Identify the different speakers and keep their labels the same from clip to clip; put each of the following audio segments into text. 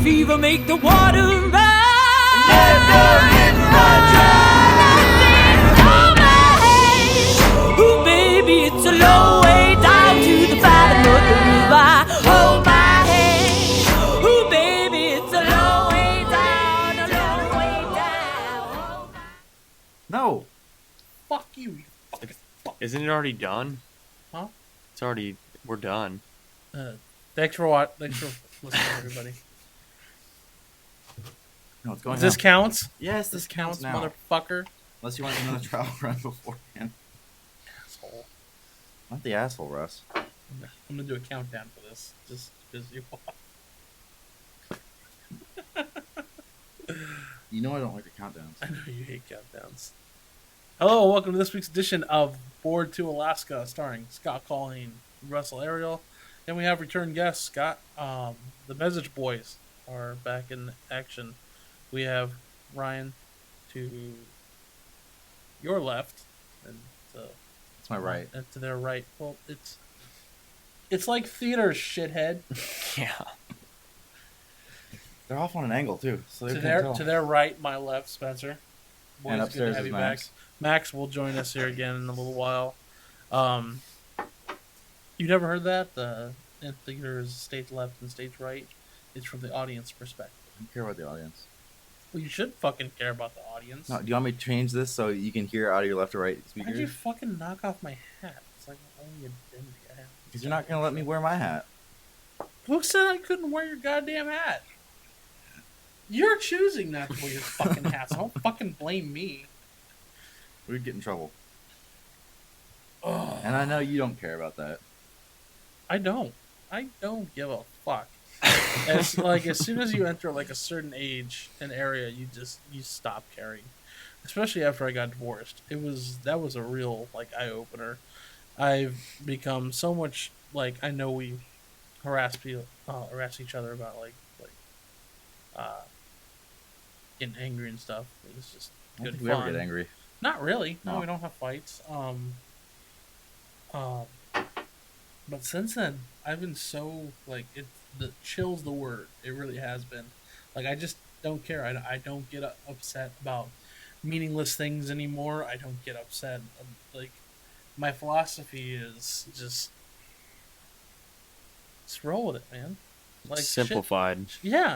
Speaker 1: fever make the water run. Ooh, baby, it's a long way down to the bottom of the river. Hold my hand. Ooh, baby, it's a long way down, a long way down.
Speaker 2: No.
Speaker 3: Fuck you, you fucking fuck.
Speaker 4: Isn't it already done?
Speaker 3: Huh?
Speaker 4: It's already. We're done.
Speaker 3: Thanks for watching. Thanks for listening, everybody.
Speaker 2: No, it's going
Speaker 3: Does this
Speaker 2: now.
Speaker 3: counts?
Speaker 2: Yes, this counts now.
Speaker 3: motherfucker.
Speaker 2: Unless you want another trial run beforehand.
Speaker 3: Asshole.
Speaker 2: Not the asshole, Russ.
Speaker 3: I'm gonna do a countdown for this, just because you want.
Speaker 2: You know I don't like the countdowns.
Speaker 3: I know you hate countdowns. Hello, welcome to this week's edition of Board to Alaska, starring Scott Colleen, Russell Ariel, and we have return guest Scott. The Message Boys are back in action. We have Ryan to your left, and to
Speaker 2: It's my right.
Speaker 3: and to their right. Well, it's like theater, shithead.
Speaker 4: Yeah.
Speaker 2: They're off on an angle too, so they
Speaker 3: To
Speaker 2: can't tell.
Speaker 3: their right, my left, Spencer. Boys,
Speaker 2: And
Speaker 3: good to
Speaker 2: upstairs
Speaker 3: have
Speaker 2: is
Speaker 3: you
Speaker 2: Max.
Speaker 3: back. Max will join us here again in a little while. You never heard that? The in theater is stage left and stage right. It's from the audience perspective.
Speaker 2: I don't care about the audience.
Speaker 3: Well, you should fucking care about the audience.
Speaker 2: No, do you want me to change this so you can hear out of your left or right
Speaker 3: Why'd
Speaker 2: speakers?
Speaker 3: you fucking knock off my hat? It's like my only identity I have.
Speaker 2: Because you're not going to let me wear my hat.
Speaker 3: Who said I couldn't wear your goddamn hat? You're choosing not to wear your fucking hat, so don't fucking blame me.
Speaker 2: We'd get in trouble.
Speaker 3: Ugh.
Speaker 2: And I know you don't care about that.
Speaker 3: I don't give a fuck. As soon as you enter like a certain age and area, you stop caring. Especially after I got divorced, that was a real like eye opener. I've become so much like I know we harass each other about getting angry and stuff. It's just
Speaker 2: I don't
Speaker 3: good
Speaker 2: think we
Speaker 3: fun.
Speaker 2: ever get angry.
Speaker 3: Not really. No,
Speaker 2: No.
Speaker 3: we don't have fights. But since then, I've been so the chill's the word. It really has been. Like I just don't care. I don't get upset about meaningless things anymore. I don't get upset. Like my philosophy is just roll with it, man. Like
Speaker 4: Simplified.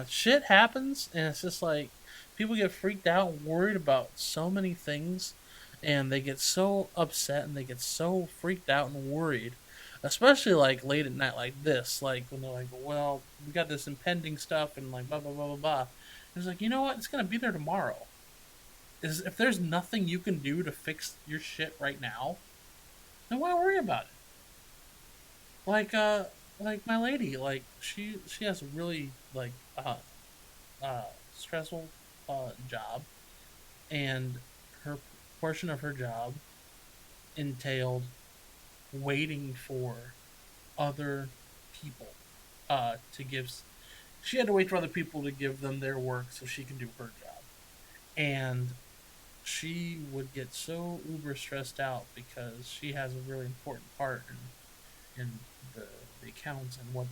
Speaker 3: shit happens, and it's just like people get freaked out and worried about so many things, and they get so upset and they get so freaked out and worried, especially like late at night like this, like when they're like, well, we got this impending stuff and like blah blah blah blah blah. It's like, you know what? It's gonna be there tomorrow. If there's nothing you can do to fix your shit right now, then why worry about it? Like my lady, like she has a really stressful job, and her portion of her job entailed waiting for other people to give. She had to wait for other people to give them their work so she can do her job, and she would get so uber stressed out because she has a really important part in the accounts and what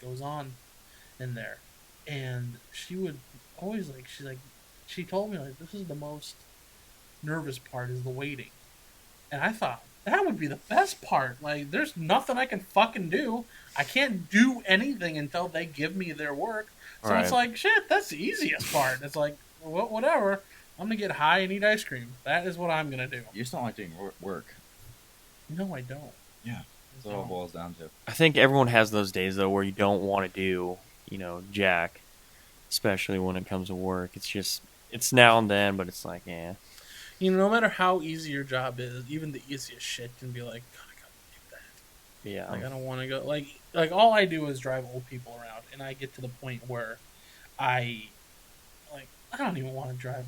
Speaker 3: goes on in there, and she would always she told me like this is the most nervous part is the waiting, and I thought that would be the best part. Like there's nothing I can fucking do. I can't do anything until they give me their work. So
Speaker 4: Right.
Speaker 3: It's like shit. That's the easiest part. It's like well, whatever. I'm gonna get high and eat ice cream. That is what I'm gonna do.
Speaker 2: You just don't like doing work.
Speaker 3: No, I don't.
Speaker 2: Yeah. That's what it all boils down to.
Speaker 4: I think everyone has those days though where you don't want to do, jack, especially when it comes to work. It's now and then, but it's like, yeah.
Speaker 3: No matter how easy your job is, even the easiest shit can be like, God, I gotta do that.
Speaker 4: Yeah.
Speaker 3: Like I don't want to go. Like all I do is drive old people around, and I get to the point where I don't even want to drive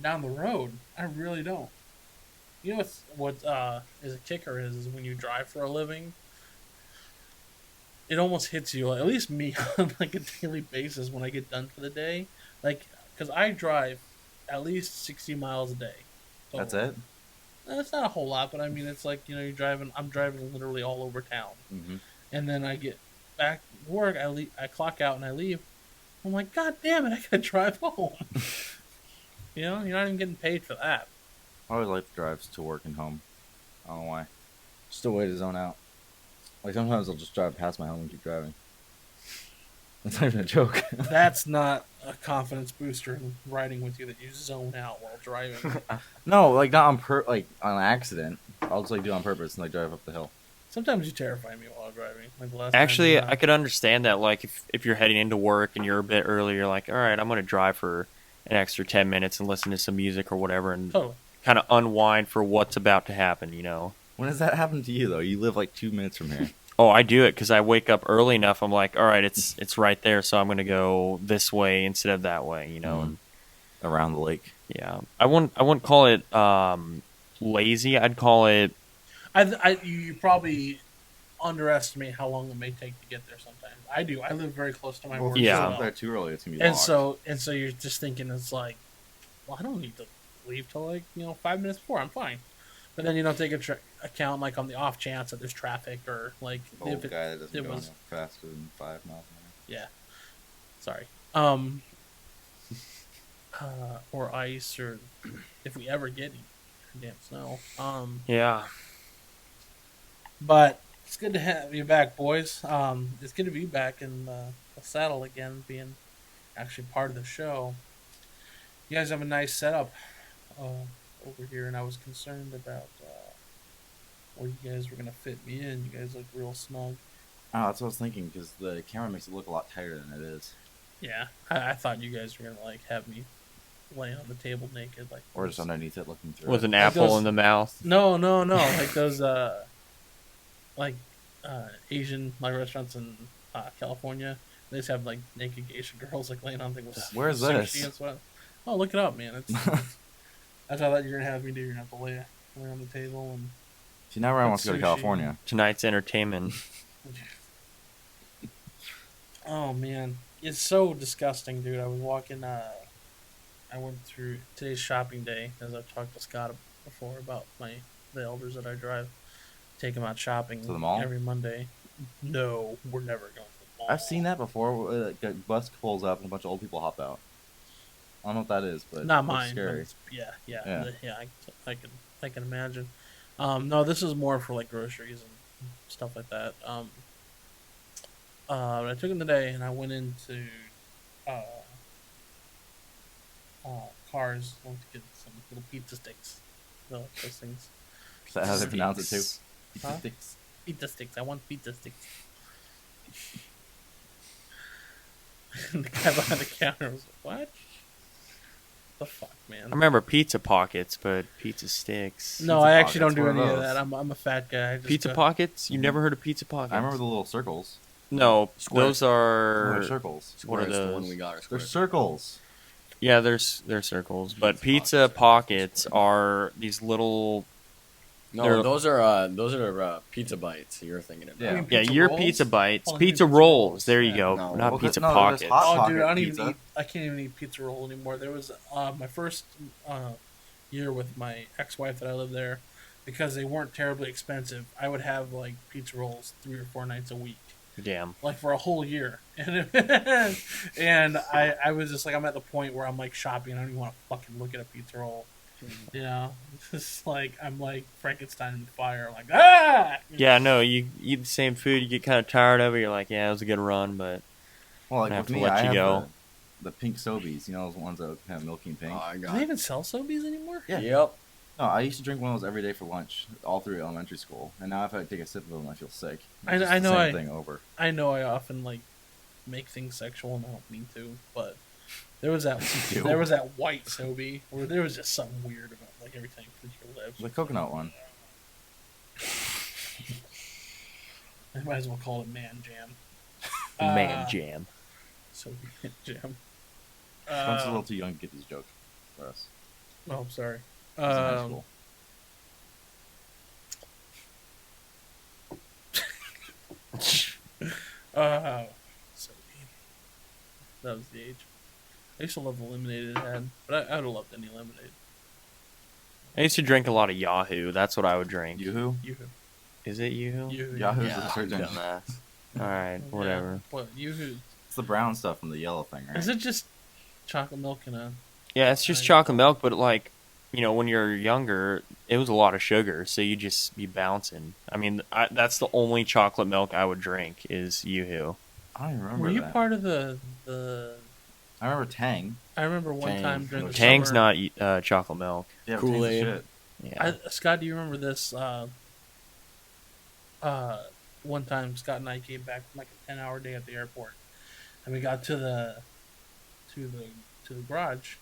Speaker 3: down the road. I really don't. You know what is a kicker is when you drive for a living, it almost hits you, at least me, on a daily basis when I get done for the day. Because I drive at least 60 miles a day. So
Speaker 2: That's it?
Speaker 3: It's not a whole lot, but I mean, it's like, I'm driving literally all over town.
Speaker 2: Mm-hmm.
Speaker 3: And then I get back to work. I clock out and I leave. I'm like, God damn it! I gotta drive home. You're not even getting paid for that.
Speaker 2: I always like the drives to work and home. I don't know why. Just a way to zone out. Like sometimes I'll just drive past my home and keep driving. That's not even a joke.
Speaker 3: That's not a confidence booster in riding with you that you zone out while driving.
Speaker 2: No, like not on on accident. I'll just like do it on purpose and like drive up the hill.
Speaker 3: Sometimes you terrify me while driving. Like the last
Speaker 4: Actually,
Speaker 3: time
Speaker 4: I could understand that. Like, if you're heading into work and you're a bit early, you're like, all right, I'm going to drive for an extra 10 minutes and listen to some music or whatever and
Speaker 3: Totally.
Speaker 4: kind of unwind for what's about to happen, you know?
Speaker 2: When does that happen to you though? You live like 2 minutes from here.
Speaker 4: Oh, I do it because I wake up early enough. I'm like, all right, it's right there, so I'm going to go this way instead of that way, you know?
Speaker 2: Around the lake.
Speaker 4: Yeah. I wouldn't call it lazy. I'd call it...
Speaker 3: You probably underestimate how long it may take to get there sometimes. I do. I live very close to my work.
Speaker 2: If
Speaker 4: Yeah.
Speaker 2: you're
Speaker 3: as
Speaker 2: up
Speaker 3: well.
Speaker 2: there too early, it's gonna be
Speaker 3: And
Speaker 2: locked.
Speaker 3: so you're just thinking it's like, well, I don't need to leave till like 5 minutes before. I'm fine. But then you don't take account like on the off chance that there's traffic or like
Speaker 2: Old
Speaker 3: if
Speaker 2: guy that doesn't
Speaker 3: it
Speaker 2: go
Speaker 3: was
Speaker 2: faster than 5 miles an
Speaker 3: yeah. Sorry. Or ice or if we ever get any damn snow.
Speaker 4: Yeah.
Speaker 3: But it's good to have you back, boys. It's good to be back in the saddle again, being actually part of the show. You guys have a nice setup over here, and I was concerned about where you guys were going to fit me in. You guys look real snug.
Speaker 2: hour. Oh, that's what I was thinking because the camera makes it look a lot tighter than it is.
Speaker 3: Yeah, I thought you guys were going to like have me laying on the table naked, like
Speaker 2: Or just underneath it looking through
Speaker 4: With
Speaker 2: it.
Speaker 4: an apple
Speaker 3: those-
Speaker 4: in the mouth.
Speaker 3: No, like those Asian like restaurants in California. They just have like naked geisha girls like laying on things with
Speaker 2: Where's
Speaker 3: sushi
Speaker 2: this?
Speaker 3: and stuff. Oh, look it up, man. It's that's what I thought you were gonna have me do. You're gonna have to lay on the table and
Speaker 2: See, now Ryan wants to go to
Speaker 3: Sushi.
Speaker 2: California.
Speaker 4: Tonight's entertainment.
Speaker 3: oh man, it's so disgusting, dude. I was walking. I went through today's shopping day, as I've talked to Scott before about the elders that I drive. Take them out shopping
Speaker 2: To the mall?
Speaker 3: every Monday. No, we're never going to the mall.
Speaker 2: I've seen that before. Where, like, a bus pulls up and a bunch of old people hop out. I don't know what that is, but
Speaker 3: Not
Speaker 2: it looks
Speaker 3: mine.
Speaker 2: Scary.
Speaker 3: But it's-
Speaker 2: Yeah.
Speaker 3: yeah. I can imagine. No, this is more for like groceries and stuff like that. But I took them today, and I went into Cars. I went to get some little pizza sticks. Those things.
Speaker 2: Is that how they pronounce it too?
Speaker 3: Huh?
Speaker 2: Sticks.
Speaker 3: Pizza sticks. I want pizza sticks. And the guy behind the counter was like, "What? The fuck, man?"
Speaker 4: I remember pizza pockets, but pizza sticks.
Speaker 3: No,
Speaker 2: Pizza
Speaker 3: I actually don't
Speaker 2: pockets,
Speaker 3: do
Speaker 2: what
Speaker 3: any
Speaker 2: are
Speaker 3: of
Speaker 2: those?
Speaker 3: that. I'm a fat guy. I just
Speaker 4: Pizza
Speaker 3: go-
Speaker 4: pockets? You've never heard of pizza pockets?
Speaker 2: I remember the little circles.
Speaker 4: No,
Speaker 5: Squares.
Speaker 4: those are...
Speaker 2: They're circles.
Speaker 4: What are
Speaker 5: Squares, the
Speaker 4: those?
Speaker 5: one we got are
Speaker 2: They're
Speaker 5: squares.
Speaker 2: circles.
Speaker 4: Yeah, they're circles. But
Speaker 5: Pizza
Speaker 4: pizza
Speaker 5: pockets.
Speaker 4: pockets are these little...
Speaker 5: No,
Speaker 4: They're-
Speaker 5: those are pizza bites you're thinking about.
Speaker 2: Yeah.
Speaker 3: mean
Speaker 4: Yeah,
Speaker 3: pizza
Speaker 4: your
Speaker 3: rolls?
Speaker 4: pizza bites.
Speaker 3: Oh, I mean
Speaker 4: Pizza
Speaker 3: pizza
Speaker 4: rolls.
Speaker 3: rolls.
Speaker 4: There you
Speaker 3: Yeah.
Speaker 4: go.
Speaker 5: No.
Speaker 4: Not
Speaker 2: Well,
Speaker 4: pizza
Speaker 2: no, there's
Speaker 4: pockets.
Speaker 2: hot-
Speaker 3: Oh, dude, I don't
Speaker 2: pizza.
Speaker 3: even eat. I can't even eat pizza roll anymore. There was my first year with my ex-wife that I lived there, because they weren't terribly expensive. I would have like pizza rolls 3 or 4 nights a week,
Speaker 4: Damn.
Speaker 3: like for a whole year. And I was just like, I'm at the point where I'm like shopping. I don't even want to fucking look at a pizza roll. You know, it's just like I'm like Frankenstein in the fire. I'm like, ah.
Speaker 4: Yeah, no, you eat the same food, you get kind of tired of it. You're like, yeah, it was a good run, but
Speaker 2: Well, like
Speaker 4: I have
Speaker 2: with
Speaker 4: to
Speaker 2: me,
Speaker 4: let
Speaker 2: I
Speaker 4: you
Speaker 2: have
Speaker 4: go.
Speaker 2: the pink Sobeys. You know those ones that have milky and pink.
Speaker 5: Oh, I
Speaker 3: Do
Speaker 5: got
Speaker 3: they
Speaker 5: it.
Speaker 3: even sell Sobeys anymore?
Speaker 2: Yeah.
Speaker 5: Yep.
Speaker 2: No, I used to drink one of those every day for lunch, all through elementary school. And now if I take a sip of them, I feel sick.
Speaker 3: I
Speaker 2: It's just
Speaker 3: know
Speaker 2: the
Speaker 3: I-
Speaker 2: same thing over.
Speaker 3: I know I often like make things sexual, and I don't mean to, but there was that
Speaker 2: do.
Speaker 3: there was that white Sobe where there was just something weird about like everything with your lips.
Speaker 2: The coconut one.
Speaker 3: I might as well call it Man Jam.
Speaker 4: man jam.
Speaker 3: Sobe Man Jam.
Speaker 2: Spencer's a little too young to get these jokes for us.
Speaker 3: Oh, I'm sorry.
Speaker 2: He's in high school.
Speaker 3: Sobe. That was the age. I used to love the lemonade it had, but I would have loved any lemonade.
Speaker 4: I used to drink a lot of Yahoo. That's what I would drink.
Speaker 2: Yoo-hoo?
Speaker 3: You,
Speaker 4: Is it Yoo-hoo?
Speaker 3: you,
Speaker 2: Yahoo's
Speaker 5: Yeah,
Speaker 2: a detergent.
Speaker 5: dumbass.
Speaker 4: All right, whatever.
Speaker 3: Yeah. What you?
Speaker 2: It's the brown stuff from the yellow thing, right?
Speaker 3: Is it just chocolate milk and a?
Speaker 4: Yeah, it's just chocolate milk, but like, when you're younger, it was a lot of sugar, so you just be bouncing. I mean, that's the only chocolate milk I would drink is Yoo-Hoo.
Speaker 2: I don't even remember
Speaker 3: Were you
Speaker 2: that.
Speaker 3: part of the?
Speaker 2: I remember Tang.
Speaker 3: I remember one
Speaker 5: Tang.
Speaker 3: time during the
Speaker 4: Tang's
Speaker 3: summer.
Speaker 4: not chocolate milk.
Speaker 2: Yeah,
Speaker 5: Kool-Aid.
Speaker 2: Tang's the shit.
Speaker 4: Yeah.
Speaker 3: Scott, do you remember this? One time Scott and I came back from like a 10-hour day at the airport, and we got to the garage,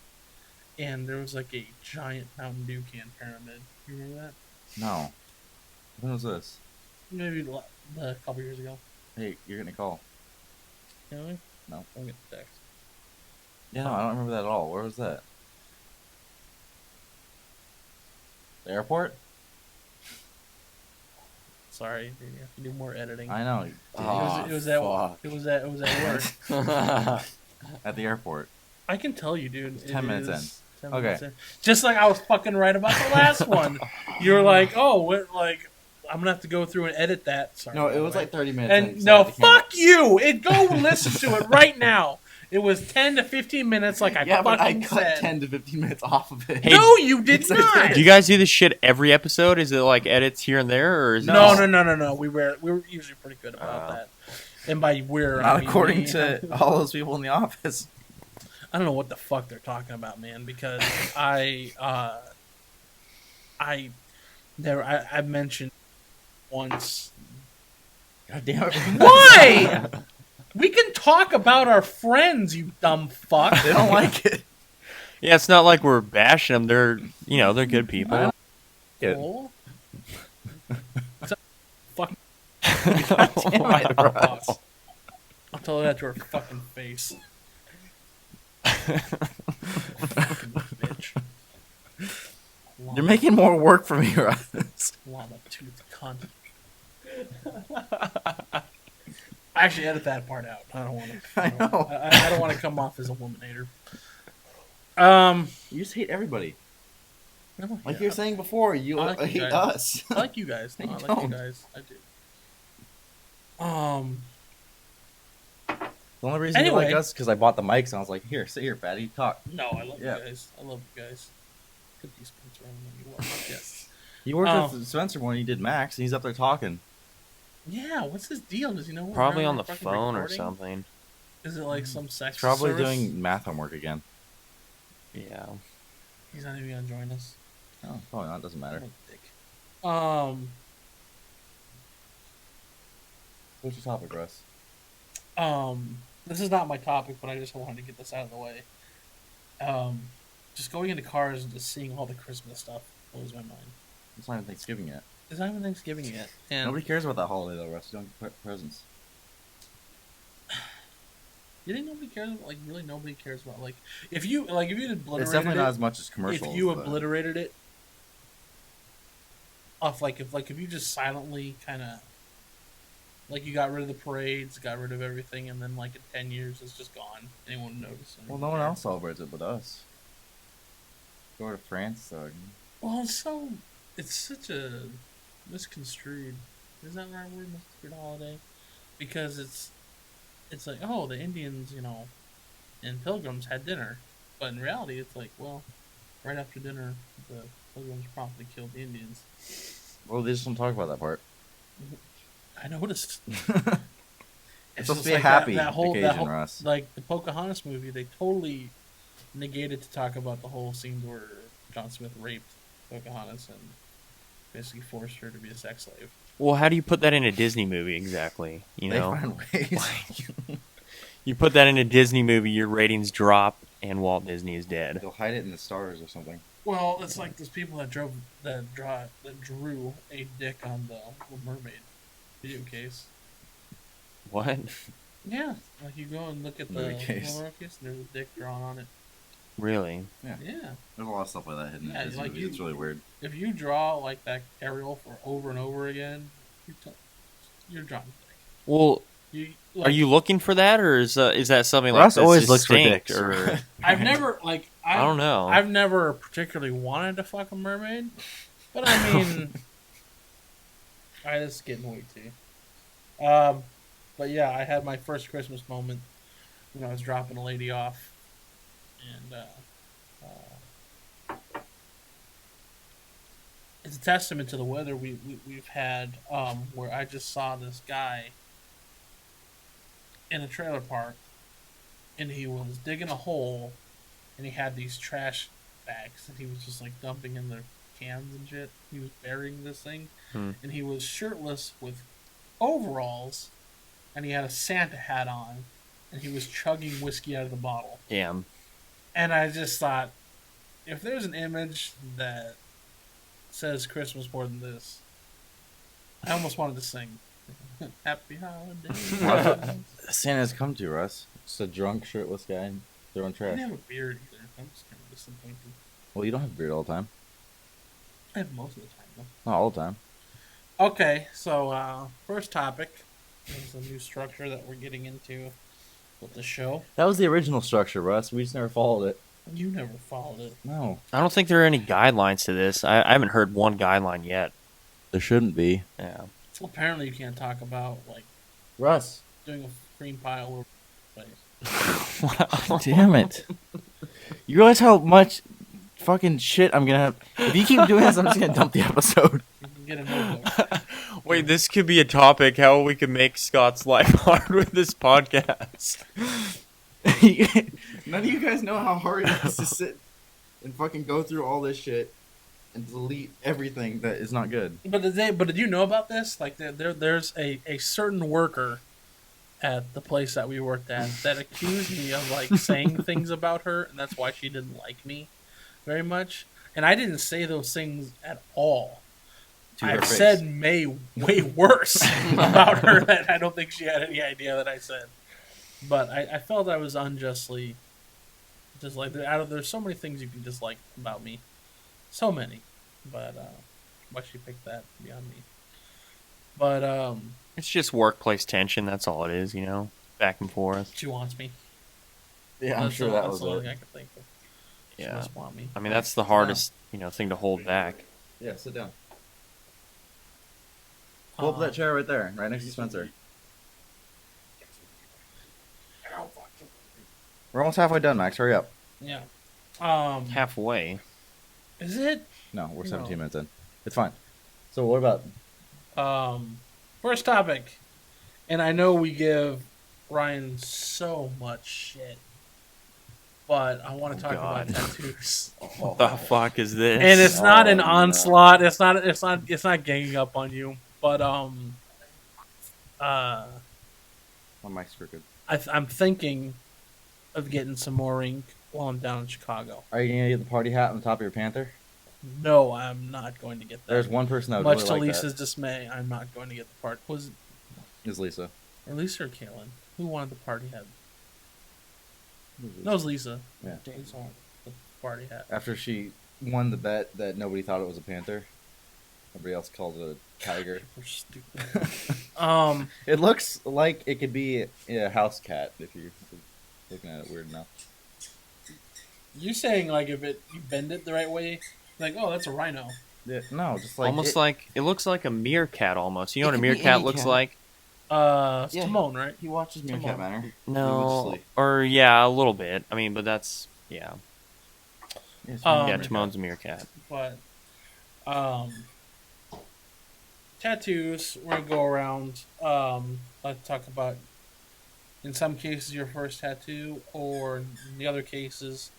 Speaker 3: and there was like a giant Mountain Dew can pyramid. You remember that?
Speaker 2: No. When was this?
Speaker 3: Maybe a couple years ago.
Speaker 2: Hey, you're getting a call.
Speaker 3: You know what I mean?
Speaker 2: No.
Speaker 3: I'll get the text.
Speaker 2: Yeah, no, I don't remember that at all. Where was that? The airport?
Speaker 3: Sorry, dude, you have to do more editing.
Speaker 2: I know.
Speaker 3: It was at
Speaker 5: fuck.
Speaker 3: it was at work.
Speaker 2: At the airport.
Speaker 3: I can tell you, dude.
Speaker 2: It's 10 minutes in.
Speaker 3: 10
Speaker 2: Okay.
Speaker 3: minutes in. Just like I was fucking right about the last one. You were like, oh, what, like, I'm gonna have to go through and edit that. Sorry.
Speaker 2: No,
Speaker 3: by
Speaker 2: it
Speaker 3: the
Speaker 2: was
Speaker 3: way.
Speaker 2: like 30 minutes in,
Speaker 3: And
Speaker 2: 'cause
Speaker 3: no,
Speaker 2: I had to cancel.
Speaker 3: fuck you! Go listen to it right now. It was 10 to 15 minutes, like I
Speaker 2: Yeah, but I
Speaker 3: fucking
Speaker 2: cut
Speaker 3: said.
Speaker 2: 10 to 15 minutes off of it.
Speaker 4: Hey,
Speaker 3: No, you did
Speaker 2: It's like
Speaker 3: not.
Speaker 4: Do you guys do this shit every episode? Is it like edits here and there, or is it
Speaker 3: No,
Speaker 4: just-
Speaker 3: no. We were usually pretty good about that. And by we're,
Speaker 2: Not
Speaker 3: I mean
Speaker 2: according
Speaker 3: me.
Speaker 2: to all those people in the office.
Speaker 3: I don't know what the fuck they're talking about, man. Because I mentioned once.
Speaker 2: God damn it.
Speaker 3: Why? We can talk about our friends, you dumb fuck.
Speaker 2: They don't like it.
Speaker 4: Yeah, it's not like we're bashing them. They're they're good people.
Speaker 3: Cool. Fuck.
Speaker 2: Right, Russ.
Speaker 3: I'll tell her that to her fucking face. Fucking bitch.
Speaker 2: You're making more work for me, Russ.
Speaker 3: Llama tooth cunt. I actually edit that part out. I don't want to.
Speaker 2: I know.
Speaker 3: I don't want to come off as a woman-hater.
Speaker 2: You just hate everybody.
Speaker 3: No,
Speaker 2: Like
Speaker 3: yeah.
Speaker 2: you were saying before, you
Speaker 3: I like you
Speaker 2: hate
Speaker 3: guys.
Speaker 2: us.
Speaker 3: I like you guys. No,
Speaker 2: You
Speaker 3: I like you
Speaker 2: don't.
Speaker 3: guys. I do.
Speaker 2: The only reason you
Speaker 3: Anyway.
Speaker 2: like us is because I bought the mics and I was like, here, sit here, fatty, talk.
Speaker 3: No, I love
Speaker 2: Yeah.
Speaker 3: you guys. I love you guys. Could be Spencer when you walk. Yes.
Speaker 2: You worked
Speaker 3: Oh.
Speaker 2: with Spencer when you did Max, and he's up there talking.
Speaker 3: Yeah. What's his deal? Does he know?
Speaker 4: Probably
Speaker 3: we're
Speaker 4: on the
Speaker 3: fucking
Speaker 4: phone or
Speaker 3: recording?
Speaker 4: something.
Speaker 3: Is it like some sex?
Speaker 2: He's probably
Speaker 3: service?
Speaker 2: doing math homework again.
Speaker 4: Yeah.
Speaker 3: He's not even gonna join us.
Speaker 2: Oh, probably not. Doesn't matter.
Speaker 3: What a dick.
Speaker 2: What's your topic, Russ?
Speaker 3: This is not my topic, but I just wanted to get this out of the way. Just going into cars and just seeing all the Christmas stuff blows my mind.
Speaker 2: It's not even Thanksgiving yet.
Speaker 3: It's not even Thanksgiving yet, and
Speaker 2: Nobody cares about that holiday, though, Russ. You don't get presents.
Speaker 3: you think nobody cares about, like, really nobody cares about, like, if you obliterated
Speaker 2: It's definitely not
Speaker 3: it,
Speaker 2: as much as commercials.
Speaker 3: if you
Speaker 2: but-
Speaker 3: obliterated it off, if you just silently kind of, like, you got rid of the parades, got rid of everything, and then, like, in 10 years it's just gone. Anyone would notice?
Speaker 2: Well, no one else celebrates it but us. Go to France, so.
Speaker 3: Well, it's such a misconstrued. Is that the right word? Misconstrued holiday, because it's like, oh, the Indians, and Pilgrims had dinner, but in reality, it's like, well, right after dinner, the Pilgrims promptly killed the Indians.
Speaker 2: Well, they just don't talk about that part.
Speaker 3: I noticed.
Speaker 2: It's supposed
Speaker 3: just
Speaker 2: to be a
Speaker 3: like
Speaker 2: happy
Speaker 3: that whole,
Speaker 2: occasion, Russ.
Speaker 3: like the Pocahontas movie, they totally negated to talk about the whole scene where John Smith raped Pocahontas and basically forced her to be a sex slave.
Speaker 4: Well, how do you put that in a Disney movie exactly? You
Speaker 2: They
Speaker 4: know,
Speaker 2: find ways.
Speaker 4: you put that in a Disney movie, your ratings drop, and Walt Disney is dead.
Speaker 2: They'll hide it in the stars or something.
Speaker 3: Well, it's like those people that drew a dick on the Little Mermaid video case.
Speaker 4: What?
Speaker 3: Yeah, like you go and look at the
Speaker 2: Movie case.
Speaker 3: Little Mermaid case, and there's a dick drawn on it.
Speaker 4: Really?
Speaker 3: Yeah,
Speaker 2: There's a lot of stuff like that hidden
Speaker 3: Yeah,
Speaker 2: in Disney
Speaker 3: like
Speaker 2: movies.
Speaker 3: you-
Speaker 2: It's really weird.
Speaker 3: if you draw like that Ariel for over and over again, you're drawing a dick.
Speaker 4: Well,
Speaker 3: You,
Speaker 4: are you looking for that, or is that something like
Speaker 2: Russ
Speaker 4: that's
Speaker 2: always looks for
Speaker 4: distinct,
Speaker 2: dicks.
Speaker 4: Or
Speaker 3: I've never
Speaker 4: I don't know.
Speaker 3: I've never particularly wanted to fuck a mermaid, but I mean, alright, this is getting way too. But yeah, I had my first Christmas moment when I was dropping a lady off, and it's a testament to the weather we've had. Where I just saw this guy in a trailer park, and he was digging a hole, and he had these trash bags, and he was just like dumping in the cans and shit. He was burying this thing, and he was shirtless with overalls, and he had a Santa hat on, and he was chugging whiskey out of the bottle.
Speaker 4: Damn.
Speaker 3: And I just thought, if there's an image that says Christmas more than this, I almost wanted to sing Happy Holidays.
Speaker 2: Santa's come to, Russ. Just a drunk, shirtless guy throwing
Speaker 3: I
Speaker 2: trash.
Speaker 3: didn't have a beard either. I'm just kind of disappointed.
Speaker 2: Well, you don't have a beard all the time.
Speaker 3: I have most of the time, though.
Speaker 2: Not all the time.
Speaker 3: Okay, so first topic is a new structure that we're getting into with the show.
Speaker 2: That was the original structure, Russ. We just never followed it.
Speaker 3: You never followed it.
Speaker 2: No.
Speaker 4: I don't think there are any guidelines to this. I haven't heard one guideline yet.
Speaker 2: There shouldn't be.
Speaker 4: Yeah.
Speaker 3: Well, apparently you can't talk about, like,
Speaker 2: Russ.
Speaker 3: doing a green pile or place.
Speaker 2: Damn it. You realize how much fucking shit I'm gonna have? If you keep doing this, I'm just gonna dump the episode.
Speaker 3: You can get a notebook.
Speaker 4: Wait, this could be a topic, how we can make Scott's life hard with this podcast.
Speaker 2: None of you guys know how hard it is to sit and fucking go through all this shit and delete everything that is not good.
Speaker 3: But did you know about this? Like, there's a certain worker at the place that we worked at that accused me of, like, saying things about her, and that's why she didn't like me very much. And I didn't say those things at all. I've said way worse about her that I don't think she had any idea that I said. But I felt I was unjustly disliked. There's so many things you can dislike about me. So many. But why she picked that beyond me. But
Speaker 4: It's just workplace tension, that's all it is, you know? Back and forth.
Speaker 3: she wants me.
Speaker 2: Yeah, I'm sure that
Speaker 3: that's
Speaker 2: was
Speaker 3: the only thing
Speaker 2: it.
Speaker 3: I could think of. She
Speaker 4: Yeah.
Speaker 3: must want me.
Speaker 4: I mean, that's the hardest, thing to hold back.
Speaker 2: Yeah, sit down. Pull up that chair right there, right next to Spencer. We're almost halfway done, Max. Hurry up.
Speaker 3: Yeah.
Speaker 4: Halfway.
Speaker 3: Is it?
Speaker 2: No, we're 17
Speaker 3: No.
Speaker 2: minutes in. It's fine. So what about...
Speaker 3: First topic, and I know we give Ryan so much shit, but I want to talk about
Speaker 4: God.
Speaker 3: tattoos.
Speaker 4: What the fuck is this?
Speaker 3: And it's not an
Speaker 2: no.
Speaker 3: onslaught. It's not ganging up on you. But
Speaker 2: My mic's crooked.
Speaker 3: I'm thinking of getting some more ink while I'm down in Chicago.
Speaker 2: Are you gonna get the party hat on the top of your Panther?
Speaker 3: No, I'm not going to get that.
Speaker 2: There's one person that would
Speaker 3: Much
Speaker 2: really
Speaker 3: to
Speaker 2: like
Speaker 3: Lisa's dismay, I'm not going to get the part. Was it
Speaker 2: that. Is Lisa?
Speaker 3: or Lisa or Kaylin? Who wanted the party hat? No, it was Lisa.
Speaker 2: Yeah.
Speaker 3: Lisa wanted the party hat.
Speaker 2: After she won the bet that nobody thought it was a panther, everybody else called it a tiger.
Speaker 3: We're stupid.
Speaker 2: It looks like it could be a house cat if you're looking at it weird enough.
Speaker 3: You're saying, like, if you bend it the right way, like, oh, that's a rhino.
Speaker 2: Yeah, no, just like
Speaker 4: Almost like, it looks like a meerkat almost. You know
Speaker 2: It
Speaker 4: what a
Speaker 2: could be
Speaker 4: meerkat
Speaker 2: any
Speaker 4: looks
Speaker 2: cat.
Speaker 4: like?
Speaker 3: It's
Speaker 2: Yeah.
Speaker 3: Timon, right?
Speaker 2: he watches Meerkat
Speaker 3: Come on.
Speaker 2: Manor.
Speaker 4: No.
Speaker 2: Religiously.
Speaker 4: Or, yeah, a little bit. I mean, but that's, yeah.
Speaker 2: Yes,
Speaker 3: Um,
Speaker 4: Yeah, Timon's a meerkat.
Speaker 3: But, tattoos, we're gonna go around, let's talk about, in some cases, your first tattoo, or in the other cases,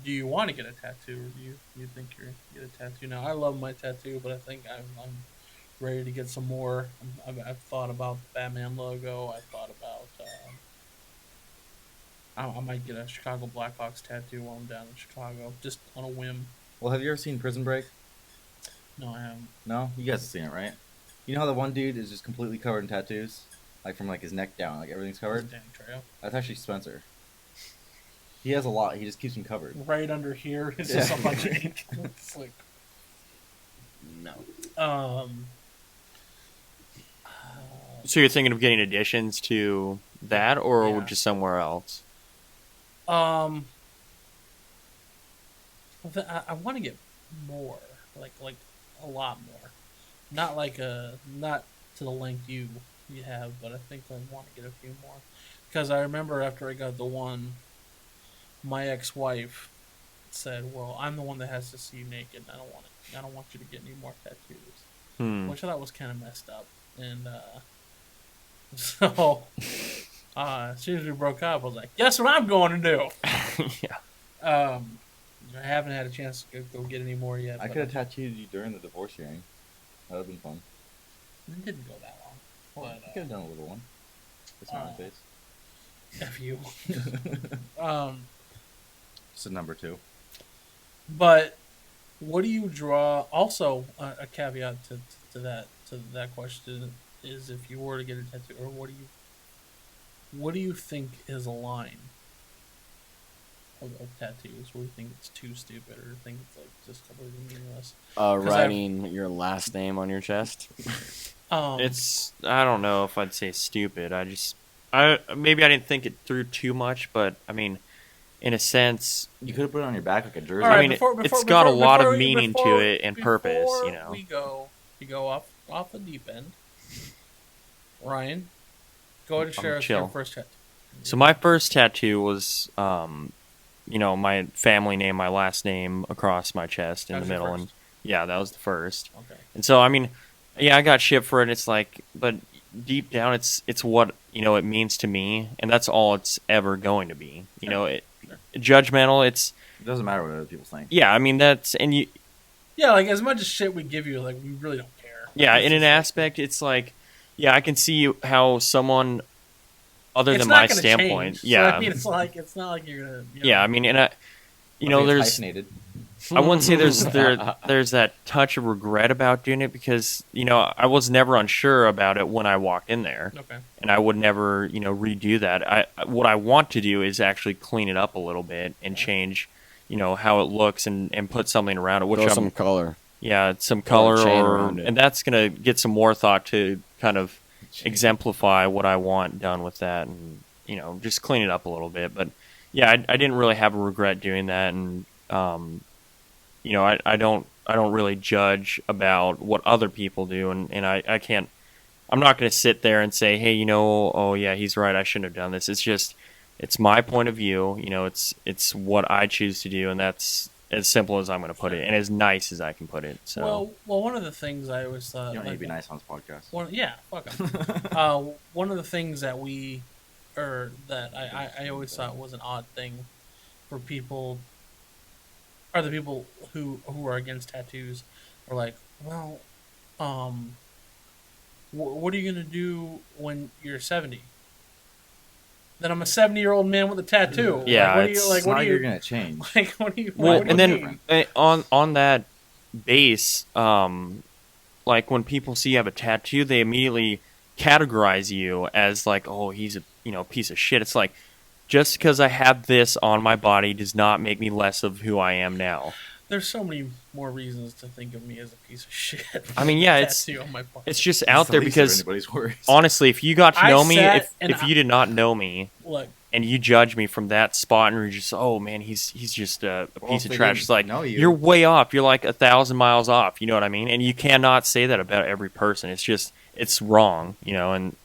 Speaker 3: do you want to get a tattoo, or do you think you're gonna get a tattoo now? I love my tattoo, but I think I'm ready to get some more. I've thought about the Batman logo. I've thought about I might get a Chicago Blackhawks tattoo while I'm down in Chicago, just on a whim.
Speaker 2: Well, have you ever seen Prison Break?
Speaker 3: No, I haven't.
Speaker 2: No, you guys have seen it, right? You know how the one dude is just completely covered in tattoos, like from like his neck down, like everything's covered.
Speaker 3: Danny Trejo.
Speaker 2: That's actually Spencer. He has a lot. He just keeps them covered.
Speaker 3: Right under here is
Speaker 2: Yeah.
Speaker 3: just a bunch of ink. It's like,
Speaker 5: No.
Speaker 4: So you're thinking of getting additions to that, or
Speaker 3: Yeah.
Speaker 4: just somewhere else?
Speaker 3: I want to get more, like a lot more, not to the length you you have, but I think I want to get a few more. Because I remember after I got the one, my ex-wife said, "Well, I'm the one that has to see you naked. I don't want it. I don't want you to get any more tattoos," which I thought was kind of messed up. And so, as soon as we broke up, I was like, "Guess what I'm going to do?"
Speaker 4: Yeah.
Speaker 3: I haven't had a chance to go get any more yet.
Speaker 2: I
Speaker 3: but
Speaker 2: could have tattooed you during the divorce hearing. That would have been fun.
Speaker 3: It didn't go that long.
Speaker 2: Well,
Speaker 3: But,
Speaker 2: I could have done a little one. It's not my face.
Speaker 3: F you.
Speaker 2: It's a number 2.
Speaker 3: But what do you draw? Also, a caveat to that question is, if you were to get a tattoo, or what do you think is a line of tattoos? What do you think it's too stupid, or think it's like just completely meaningless?
Speaker 5: Writing your last name on your chest.
Speaker 4: It's, I don't know if I'd say stupid. Maybe I didn't think it through too much, but I mean, in a sense,
Speaker 2: You could have put it on your back like a jersey.
Speaker 3: All right,
Speaker 4: I mean, it's got a lot of meaning to it and purpose, you know.
Speaker 3: We go off the deep end. Ryan, go ahead and share us your first tattoo.
Speaker 4: So my first tattoo was, my family name, my last name across my chest in the middle, and yeah, that was the first.
Speaker 3: Okay.
Speaker 4: And so, I mean, yeah, I got shit for it. And it's like, but deep down, it's what it means to me, and that's all it's ever going to be. Judgmental. It
Speaker 2: doesn't matter what other people think.
Speaker 4: Yeah, I mean
Speaker 3: Yeah, like as much as shit we give you, like we really don't care.
Speaker 4: Yeah, in an aspect, it's like, yeah, I can see how someone other than my standpoint,
Speaker 3: change.
Speaker 4: yeah,
Speaker 3: So, I mean, it's not like you're gonna.
Speaker 4: Yeah, I mean, and there's.
Speaker 2: Hyphenated.
Speaker 4: I wouldn't say there's that touch of regret about doing it because I was never unsure about it when I walked in there.
Speaker 3: Okay.
Speaker 4: And I would never redo that. What I want to do is actually clean it up a little bit and change how it looks and put something around it. Which
Speaker 5: some color.
Speaker 4: Yeah, some color
Speaker 5: around it.
Speaker 4: And that's gonna get some more thought to kind of exemplify what I want done with that, and just clean it up a little bit. But yeah, I didn't really have a regret doing that, and I don't really judge about what other people do, and I can't. I'm not going to sit there and say, hey, oh yeah, he's right, I shouldn't have done this. It's just, it's my point of view. It's what I choose to do, and that's as simple as I'm going to put it, and as nice as I can put it. So
Speaker 3: well, one of the things I always thought,
Speaker 2: You don't need to be nice on this podcast.
Speaker 3: Fuck 'em. One of the things that I always thought was an odd thing for people. Are the people who are against tattoos are like, well, what are you gonna do when you're 70? Then I'm a 70-year-old man with a tattoo.
Speaker 4: Yeah,
Speaker 2: you're gonna change.
Speaker 3: Like, what do you?
Speaker 4: Well,
Speaker 3: what
Speaker 4: and
Speaker 3: do you
Speaker 4: then
Speaker 3: mean?
Speaker 4: on that base, like when people see you have a tattoo, they immediately categorize you as like, oh, he's a piece of shit. It's like, just because I have this on my body does not make me less of who I am now.
Speaker 3: There's so many more reasons to think of me as a piece of shit.
Speaker 4: I mean, yeah,
Speaker 3: tattoo on my body.
Speaker 4: it's just out there because
Speaker 2: worries.
Speaker 4: honestly, if you got to know me, if
Speaker 3: I-
Speaker 4: you did not know me,
Speaker 3: Look,
Speaker 4: and you judge me from that spot, and you're just, oh man, he's just a piece of
Speaker 2: if they
Speaker 4: trash.
Speaker 2: didn't
Speaker 4: It's like,
Speaker 2: know you-
Speaker 4: you're way off. You're like 1,000 miles off. You know what I mean? And you cannot say that about every person. It's just, it's wrong. And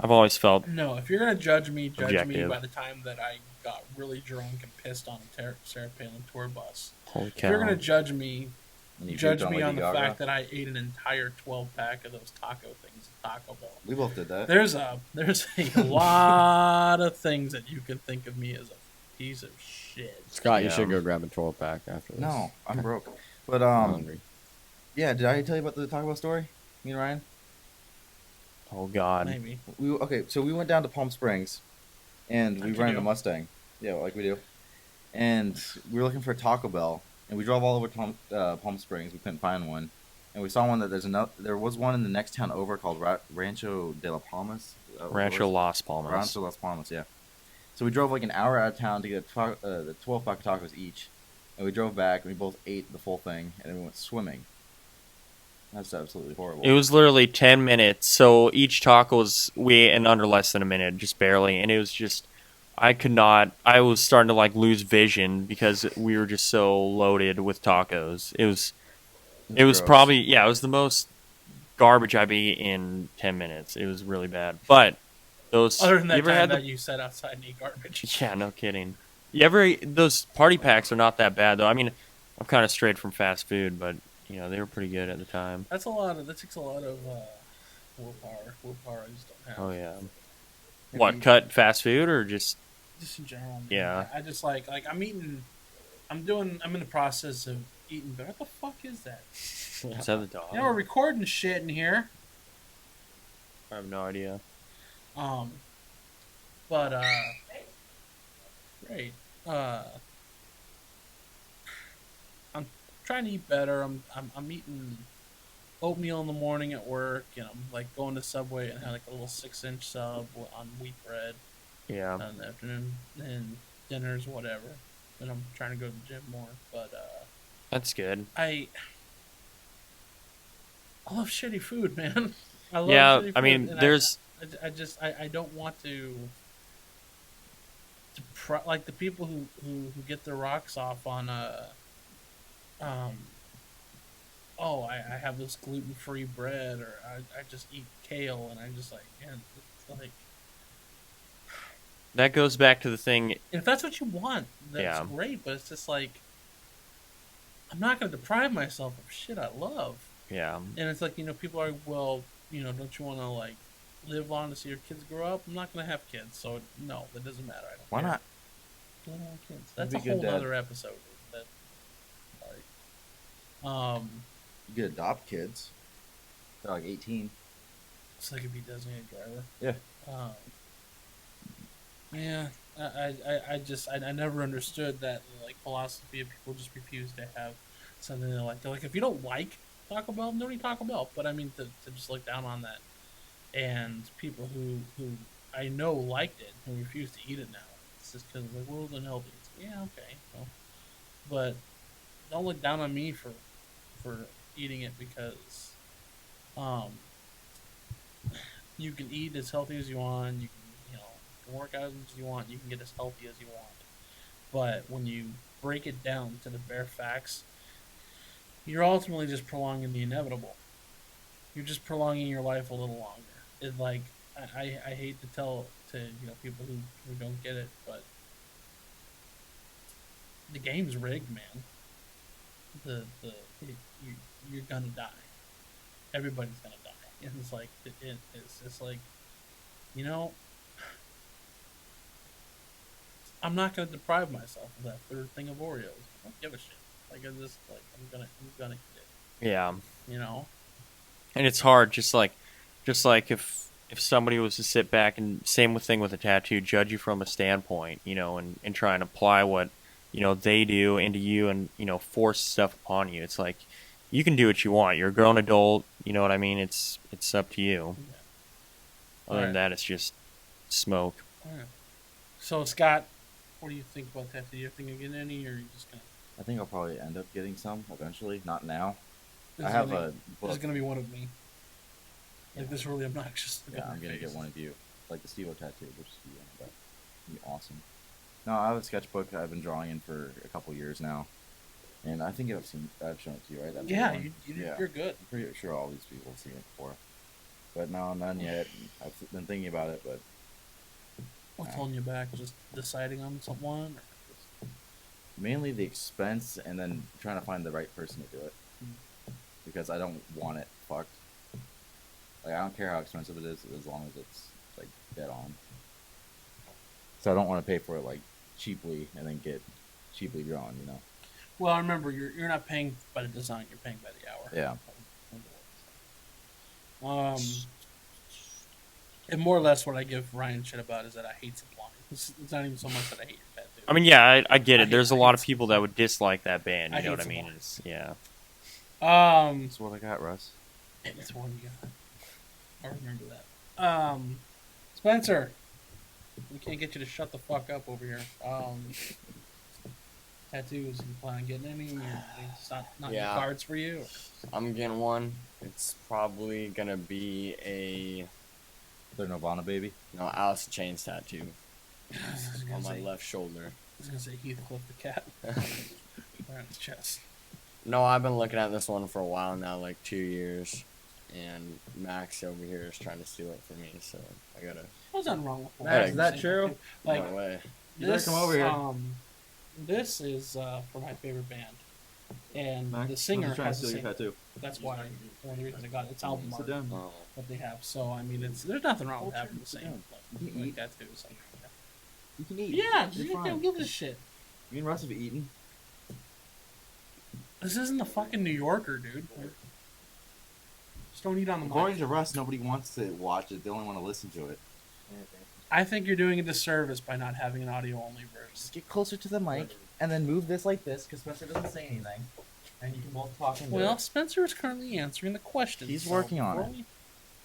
Speaker 4: I've always felt
Speaker 3: no, if you're gonna judge me
Speaker 4: Objective.
Speaker 3: by the time that I got really drunk and pissed on a Sarah Palin tour bus.
Speaker 4: holy
Speaker 3: If you're
Speaker 4: cow.
Speaker 3: gonna judge me,
Speaker 2: When you
Speaker 3: judge
Speaker 2: puked
Speaker 3: me on
Speaker 2: Lady
Speaker 3: the
Speaker 2: Gaga.
Speaker 3: fact that I ate an entire 12-pack of those taco things at Taco Bell.
Speaker 2: We both did that.
Speaker 3: There's a lot of things that you can think of me as a piece of shit.
Speaker 5: Scott, you
Speaker 4: Yeah.
Speaker 5: should go grab a 12-pack after this.
Speaker 2: No, I'm broke. But
Speaker 5: I'm hungry.
Speaker 2: yeah. Did I tell you about the Taco Bell story? Me and Ryan.
Speaker 4: Oh God.
Speaker 3: Maybe.
Speaker 2: So we went down to Palm Springs, and we
Speaker 3: Like you
Speaker 2: rented
Speaker 3: do.
Speaker 2: a Mustang. Yeah, like we do. And we were looking for a Taco Bell, and we drove all over Palm Springs. We couldn't find one, and we saw one that there was one in the next town over called Rancho de las Palmas.
Speaker 4: Rancho Las Palmas.
Speaker 2: Rancho Las Palmas, yeah. So we drove like an hour out of town to get the 12-pack tacos each, and we drove back, and we both ate the full thing, and then we went swimming. That's absolutely horrible.
Speaker 4: It was literally 10 minutes, so each taco we ate in under less than a minute, just barely, and it was just, I was starting to like lose vision because we were just so loaded with tacos. It was
Speaker 2: gross.
Speaker 4: probably, yeah, it was the most garbage I'd be in 10 minutes. It was really bad. But those
Speaker 3: Other than
Speaker 4: you
Speaker 3: that
Speaker 4: ever
Speaker 3: time
Speaker 4: had
Speaker 3: that you sat outside and ate garbage.
Speaker 4: Yeah, no kidding. You ever those party packs are not that bad though. I mean, I'm kind of strayed from fast food, but they were pretty good at the time.
Speaker 3: That takes a lot of willpower. Willpower I just don't have.
Speaker 4: Oh yeah. What, cut fast food or just
Speaker 3: in general? Man.
Speaker 4: Yeah.
Speaker 3: I just like I'm eating. I'm in the process of eating. But what the fuck is that?
Speaker 4: is that the dog?
Speaker 3: We're recording shit in here.
Speaker 4: I have no idea.
Speaker 3: But great. I'm trying to eat better. I'm eating oatmeal in the morning at work, and I'm like going to Subway and have like a little 6-inch sub on wheat bread.
Speaker 4: Yeah.
Speaker 3: In the afternoon, and dinners, whatever. And I'm trying to go to the gym more, but
Speaker 4: that's good.
Speaker 3: I love shitty food, man. I love shitty food.
Speaker 4: I mean, there's.
Speaker 3: I don't want to like the people who get their rocks off on I have this gluten-free bread, or I just eat kale, and I'm just like, man, it's like.
Speaker 4: That goes back to the thing.
Speaker 3: If that's what you want, that's great. But it's just like, I'm not going to deprive myself of shit I love.
Speaker 4: Yeah.
Speaker 3: And it's like, people are, well, don't you want to like live on to see your kids grow up? I'm not going to have kids, so no, that doesn't matter. I don't
Speaker 2: Why
Speaker 3: care.
Speaker 2: not?
Speaker 3: I don't want kids. That's a whole other episode.
Speaker 2: You could adopt kids. They're like 18.
Speaker 3: It's like if he designated driver.
Speaker 2: Yeah.
Speaker 3: Yeah, I never understood that like philosophy of people just refuse to have something they like. They're like, if you don't like Taco Bell, don't eat Taco Bell. But I mean, to just look down on that, and people who I know liked it and refuse to eat it now, it's just because like, well, it's unhealthy. It's like, yeah, okay, well, but don't look down on me for eating it because, you can eat as healthy as you want. You can work out as you want, you can get as healthy as you want. But when you break it down to the bare facts, you're ultimately just prolonging the inevitable. You're just prolonging your life a little longer. It's like, I hate to tell to people who don't get it, but the game's rigged, man. You're gonna die. Everybody's gonna die. And it's like it's like, I'm not going to deprive myself of that third thing of Oreos. I don't give a shit. Like I'm gonna eat it.
Speaker 4: Yeah.
Speaker 3: And
Speaker 4: it's hard. Just like if somebody was to sit back and same thing with a tattoo, judge you from a standpoint, and try and apply what they do into you, and force stuff upon you. It's like you can do what you want. You're a grown adult. You know what I mean? It's up to you. Yeah. Other than that, it's just smoke.
Speaker 3: Yeah. So Scott, what do you think about that? Do you think of getting any, or are you just gonna?
Speaker 2: I think I'll probably end up getting some eventually. Not now.
Speaker 3: I have a book. This is gonna be one of me. Like this really obnoxious.
Speaker 2: Yeah, I'm gonna get one of you, like the Steve-O tattoo, which is that'd be awesome. No, I have a sketchbook I've been drawing in for a couple years now, and I think I've shown it to you, right? That
Speaker 3: yeah, you're good.
Speaker 2: I'm pretty sure all these people have seen it before, but no, none yet. I've been thinking about it, but.
Speaker 3: What's holding you back? Just deciding on someone?
Speaker 2: Mainly the expense, and then trying to find the right person to do it. Because I don't want it fucked. Like, I don't care how expensive it is, as long as it's, like, dead on. So I don't want to pay for it, like, cheaply, and then get cheaply drawn,
Speaker 3: Well, remember, you're not paying by the design, you're paying by the hour.
Speaker 2: Yeah.
Speaker 3: And more or less what I give Ryan shit about is that I hate supplying. It's not even so much that I hate your tattoo.
Speaker 4: I mean, yeah, I get it. There's a lot of people that would dislike that band. You know what I mean? Yeah.
Speaker 2: That's what I got, Russ.
Speaker 3: That's what you got. I remember that. Spencer, we can't get you to shut the fuck up over here. Tattoos, you plan on getting any? It's not
Speaker 5: Yeah.
Speaker 3: in the cards for you?
Speaker 5: I'm getting one. It's probably gonna be a
Speaker 2: The Nirvana baby.
Speaker 5: Alice in Chains tattoo on my left shoulder.
Speaker 3: I was gonna say Heathcliff the cat. Right on his chest.
Speaker 5: No, I've been looking at this one for a while now, like 2 years. and Max over here is trying to steal it from me. So I gotta.
Speaker 3: What's nothing wrong with
Speaker 2: Max, is that
Speaker 3: saying
Speaker 2: true?
Speaker 3: too. Like,
Speaker 5: No way.
Speaker 2: You better come over here.
Speaker 3: This is for my favorite band, and
Speaker 2: Max,
Speaker 3: the singer
Speaker 2: I'm just trying to
Speaker 3: has the
Speaker 2: steal
Speaker 3: same.
Speaker 2: your tattoo.
Speaker 3: That's why one of the reasons I got it. It's album
Speaker 2: Sit
Speaker 3: art
Speaker 2: down.
Speaker 5: Oh.
Speaker 3: that they have. So I mean, there's nothing wrong with having the same
Speaker 2: You can
Speaker 3: like
Speaker 2: eat.
Speaker 3: tattoos. Like,
Speaker 2: You can eat.
Speaker 3: yeah,
Speaker 2: You're
Speaker 3: you
Speaker 2: fine.
Speaker 3: don't give a shit.
Speaker 2: Me and Russ have eaten.
Speaker 3: This isn't the fucking New Yorker, dude. Just don't eat on the
Speaker 2: According
Speaker 3: mic.
Speaker 2: to Russ, nobody wants to watch it. They only want to listen to it.
Speaker 3: I think you're doing a disservice by not having an audio-only version.
Speaker 2: Just get closer to the mic and then move this like this, because Spencer doesn't say anything, and you can both talk into
Speaker 3: Well,
Speaker 2: it.
Speaker 3: Spencer is currently answering the question.
Speaker 2: He's
Speaker 3: so
Speaker 2: working on
Speaker 3: before
Speaker 2: it.
Speaker 3: we-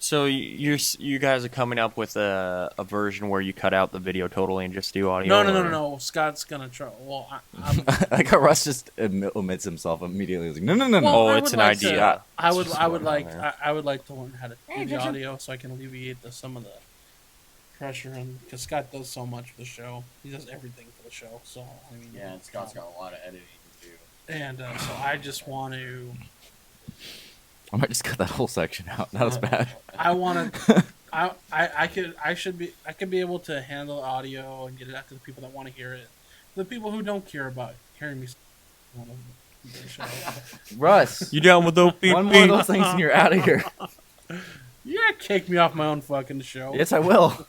Speaker 4: So you guys are coming up with a version where you cut out the video totally and just do audio?
Speaker 3: No. Scott's gonna try. Well, I'm,
Speaker 2: Like how Russ just omits himself immediately. He's like, no.
Speaker 3: Well,
Speaker 4: Oh,
Speaker 3: I
Speaker 4: it's
Speaker 3: would
Speaker 4: an
Speaker 3: like to-
Speaker 4: idea.
Speaker 3: I
Speaker 4: It's
Speaker 3: would
Speaker 4: just
Speaker 3: I would
Speaker 4: going
Speaker 3: like
Speaker 4: on there.
Speaker 3: I would like to learn how to do the audio so I can alleviate some of the pressure, and because Scott does so much for the show, he does everything for the show. So I mean,
Speaker 5: Yeah, and Scott's got a lot of editing to do.
Speaker 3: and so I just want to.
Speaker 2: I might just cut that whole section out. That was bad.
Speaker 3: I want to. I could be able to handle audio and get it out to the people that want to hear it. The people who don't care about hearing me. Want to the show.
Speaker 2: Russ,
Speaker 4: You down with OPP?
Speaker 2: one more of those things and you're out of here.
Speaker 3: You gotta kick me off my own fucking show.
Speaker 2: Yes, I will.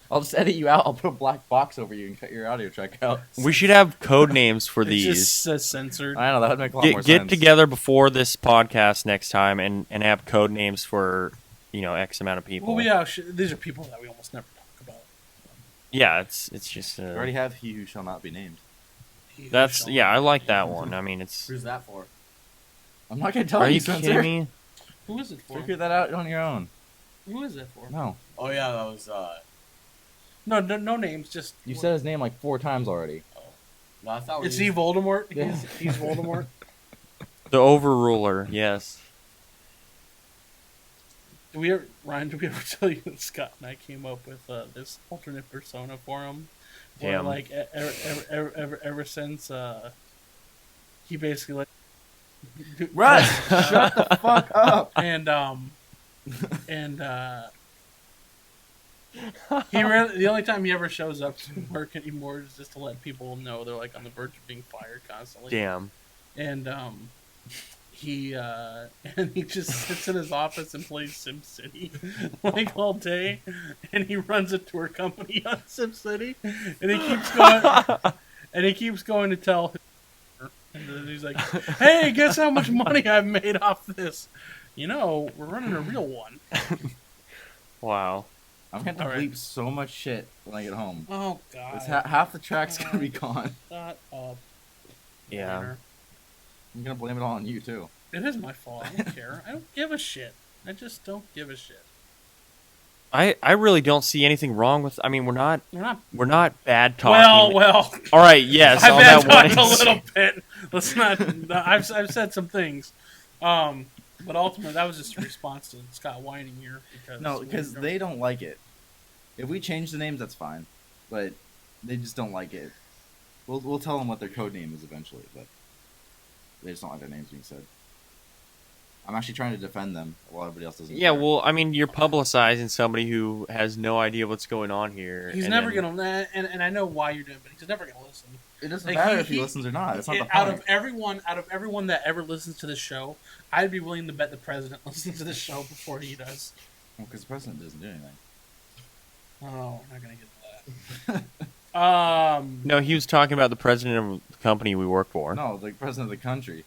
Speaker 2: I'll just edit you out. I'll put a black box over you and cut your audio track out.
Speaker 4: We should have code names for
Speaker 3: It's
Speaker 4: these.
Speaker 3: just censored.
Speaker 2: I know that would make a lot more
Speaker 4: Get
Speaker 2: sense.
Speaker 4: together before this podcast next time and have code names for X amount of people.
Speaker 3: Well, yeah, these are people that we almost never talk about.
Speaker 4: Yeah, it's just
Speaker 2: We already have he who shall not be named.
Speaker 4: I like that one. I mean, it's.
Speaker 5: Who's that for?
Speaker 2: I'm not gonna tell
Speaker 4: Are
Speaker 2: you,
Speaker 4: you
Speaker 2: Spencer.
Speaker 4: kidding me?
Speaker 3: Who is it for?
Speaker 2: Figure that out on your own.
Speaker 3: Who is it for?
Speaker 2: No,
Speaker 5: Oh yeah, that was
Speaker 3: No names. Just
Speaker 2: you said his name like 4 times already.
Speaker 5: No, I thought we
Speaker 3: Is he
Speaker 5: used-
Speaker 3: Voldemort?
Speaker 2: Yeah.
Speaker 3: He's Voldemort.
Speaker 4: The Overruler. Yes.
Speaker 3: Ryan? Did we ever tell you that Scott and I came up with this alternate persona for him? Where
Speaker 4: Damn.
Speaker 3: like ever since he basically like
Speaker 2: Russ, shut the fuck up.
Speaker 3: and the only time he ever shows up to work anymore is just to let people know they're like on the verge of being fired constantly.
Speaker 4: Damn.
Speaker 3: And he just sits in his office and plays SimCity like all day, and he runs a tour company on SimCity, and he keeps going to tell his, and then he's like, "Hey, guess how much money I've made off this? We're running a real one."
Speaker 4: Wow.
Speaker 2: I'm gonna have to
Speaker 3: All right.
Speaker 2: bleep so much shit when I get home.
Speaker 3: Oh God!
Speaker 2: It's half the track's gonna be gone.
Speaker 3: Shut up.
Speaker 4: Yeah.
Speaker 3: Tanner.
Speaker 2: I'm gonna blame it all on you too.
Speaker 3: It is my fault. I don't care. I don't give a shit. I just don't give a shit.
Speaker 4: I really don't see anything wrong with. I mean, we're not bad talking.
Speaker 3: Well.
Speaker 4: All right. Yes.
Speaker 3: I've
Speaker 4: on
Speaker 3: bad
Speaker 4: that one
Speaker 3: talked a
Speaker 4: instance.
Speaker 3: little bit. Let's not. I've said some things, but ultimately that was just a response to Scott whining here because
Speaker 2: No, because they don't like it. If we change the names, that's fine, but they just don't like it. We'll tell them what their code name is eventually, but they just don't like their names being said. I'm actually trying to defend them while everybody else doesn't.
Speaker 4: Yeah.
Speaker 2: care.
Speaker 4: Well, I mean, you're publicizing somebody who has no idea what's going on here.
Speaker 3: he's
Speaker 4: and
Speaker 3: never
Speaker 4: then-
Speaker 3: gonna. And I know why you're doing it, but he's never gonna listen.
Speaker 2: It doesn't
Speaker 3: Like,
Speaker 2: matter if he listens or not. That's not the
Speaker 3: Out
Speaker 2: point.
Speaker 3: of everyone that ever listens to the show, I'd be willing to bet the president listens to the show before he does.
Speaker 2: Because the president doesn't do anything.
Speaker 3: Oh, we're not gonna get to that.
Speaker 4: No, he was talking about the president of the company we work for.
Speaker 2: No, the president of the country.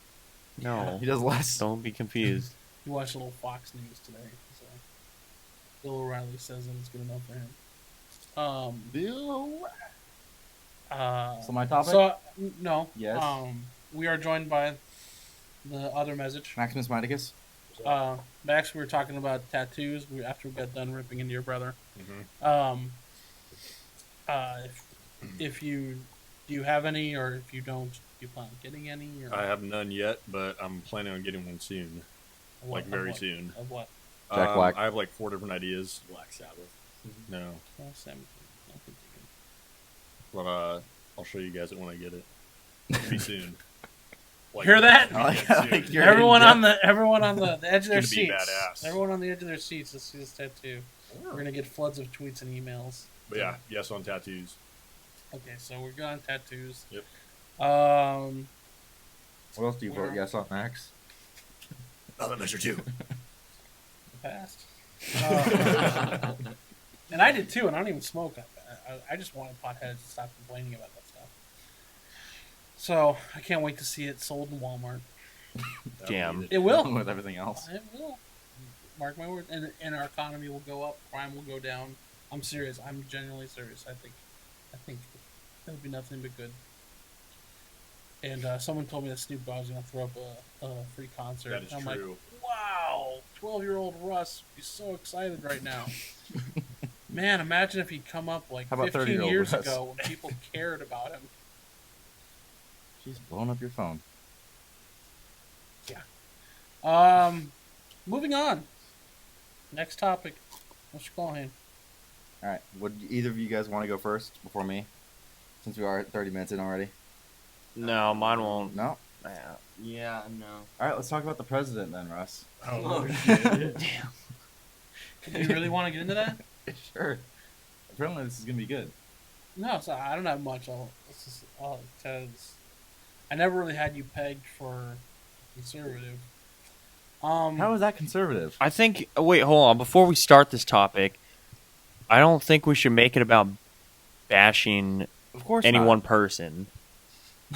Speaker 4: No.
Speaker 2: He does less.
Speaker 4: Don't be confused.
Speaker 3: You watched a little Fox News today, so Bill O'Reilly says that it's good enough for him.
Speaker 2: Bill.
Speaker 3: So
Speaker 2: my topic?
Speaker 3: No.
Speaker 2: Yes.
Speaker 3: We are joined by the other message.
Speaker 2: Maximus Miticus.
Speaker 3: Max, we were talking about tattoos after we got done ripping into your brother.
Speaker 5: Mhm.
Speaker 3: If you do you have any, or if you don't, do you plan on getting any? Or
Speaker 6: I have none yet, but I'm planning on getting one soon.
Speaker 3: of
Speaker 6: like,
Speaker 3: of
Speaker 6: very soon.
Speaker 3: Of what?
Speaker 2: Jack Black.
Speaker 6: I have like 4 different ideas.
Speaker 5: Black Sabbath.
Speaker 6: No,
Speaker 3: Well, Sam, I'll continue.
Speaker 6: but I'll show you guys it when I get it. It'll be soon. Like,
Speaker 3: Hear that?
Speaker 2: I like-
Speaker 6: tattoo.
Speaker 2: I like your-
Speaker 3: Everyone on
Speaker 2: in-depth.
Speaker 3: the edge of their
Speaker 6: It's gonna be
Speaker 3: seats.
Speaker 6: badass.
Speaker 3: Everyone on the edge of their seats to see this tattoo. We're gonna get floods of tweets and emails.
Speaker 6: But yeah, yes on tattoos.
Speaker 3: Okay, so we're good on tattoos.
Speaker 6: Yep.
Speaker 2: What else do you vote yes on, Max?
Speaker 6: Ballot measure 2.
Speaker 3: Passed. And I did too, and I don't even smoke. I just wanted potheads to stop complaining about that stuff. So I can't wait to see it sold in Walmart.
Speaker 4: Damn.
Speaker 3: It will.
Speaker 2: With everything else.
Speaker 3: It will. Mark my word. And our economy will go up. Crime will go down. I'm serious. I'm genuinely serious. I think it'll be nothing but good. And someone told me that Snoop Dogg was going to throw up a free concert.
Speaker 6: That is
Speaker 3: I'm
Speaker 6: true.
Speaker 3: like, wow, 12-year-old Russ would be so excited right now. Man, imagine if he'd come up like
Speaker 2: How about
Speaker 3: 15
Speaker 2: 30-year-old
Speaker 3: years
Speaker 2: Russ?
Speaker 3: ago when people cared about him.
Speaker 2: She's blowing up your phone.
Speaker 3: Moving on. Next topic. What's your call, hand?
Speaker 2: All right. Would either of you guys want to go first before me? Since we are 30 minutes in already.
Speaker 4: No, mine won't.
Speaker 2: No.
Speaker 5: Yeah, no.
Speaker 2: All right. Let's talk about the president then, Russ.
Speaker 6: Oh, shit.
Speaker 3: Do you really want to get into that?
Speaker 2: Sure. Apparently, this is gonna be good.
Speaker 3: No, so I don't have much. Because I never really had you pegged for conservative.
Speaker 2: How is that conservative?
Speaker 4: I think. Wait, hold on. Before we start this topic, I don't think we should make it about bashing
Speaker 2: Of course,
Speaker 4: any
Speaker 2: not.
Speaker 4: one person.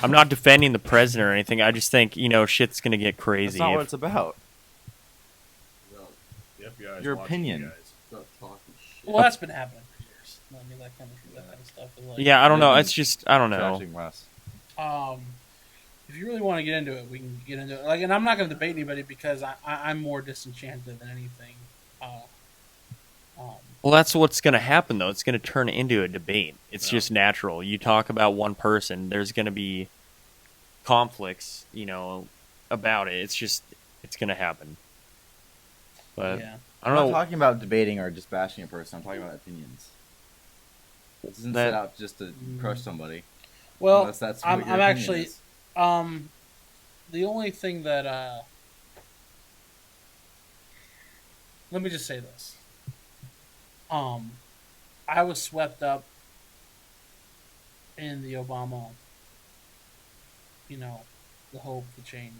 Speaker 4: I'm not defending the president or anything. I just think shit's gonna get
Speaker 2: That's
Speaker 4: crazy.
Speaker 2: not what
Speaker 4: if-
Speaker 2: it's about.
Speaker 6: The FBI is
Speaker 2: Your
Speaker 6: watching
Speaker 2: opinion.
Speaker 6: you guys.
Speaker 5: Stop talking shit.
Speaker 3: Well, that's been happening for years. I mean, that kind of stuff is like.
Speaker 4: yeah, I don't know.
Speaker 2: They've
Speaker 4: It's just I don't know.
Speaker 2: Trashing Russ.
Speaker 3: If you really want to get into it, we can get into it. Like, and I'm not going to debate anybody because I'm more disenchanted than anything.
Speaker 4: Well, that's what's going to happen, though. It's going to turn into a debate. It's
Speaker 6: Yeah.
Speaker 4: just natural. You talk about one person, there's going to be conflicts, about it. It's going to happen. But
Speaker 3: Yeah.
Speaker 4: I
Speaker 2: I'm
Speaker 4: don't
Speaker 2: not
Speaker 4: know.
Speaker 2: talking about debating or just bashing a person. I'm talking about opinions. This isn't
Speaker 4: That-
Speaker 2: set out just to crush somebody.
Speaker 3: Well,
Speaker 2: Unless that's what
Speaker 3: I'm
Speaker 2: your opinion
Speaker 3: actually
Speaker 2: is.
Speaker 3: the only thing that let me just say this. I was swept up in the Obama, the hope, the change,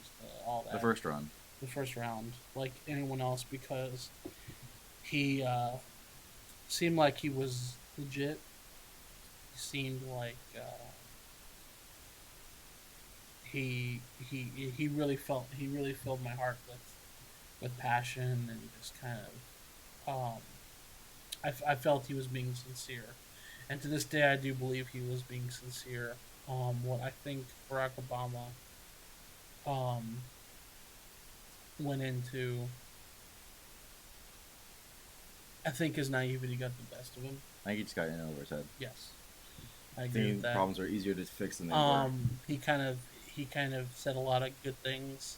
Speaker 3: all that.
Speaker 2: The first run.
Speaker 3: The first round, like anyone else, because he seemed like he was legit. He seemed like he really filled my heart with passion and just kind of I felt he was being sincere, and to this day I do believe he was being sincere. What I think Barack Obama went into, I think his naivety got the best of him.
Speaker 2: I think he just got in over his head.
Speaker 3: Yes, I
Speaker 2: I
Speaker 3: agree
Speaker 2: think
Speaker 3: with that.
Speaker 2: problems are easier to fix than they were.
Speaker 3: He kind of said a lot of good things,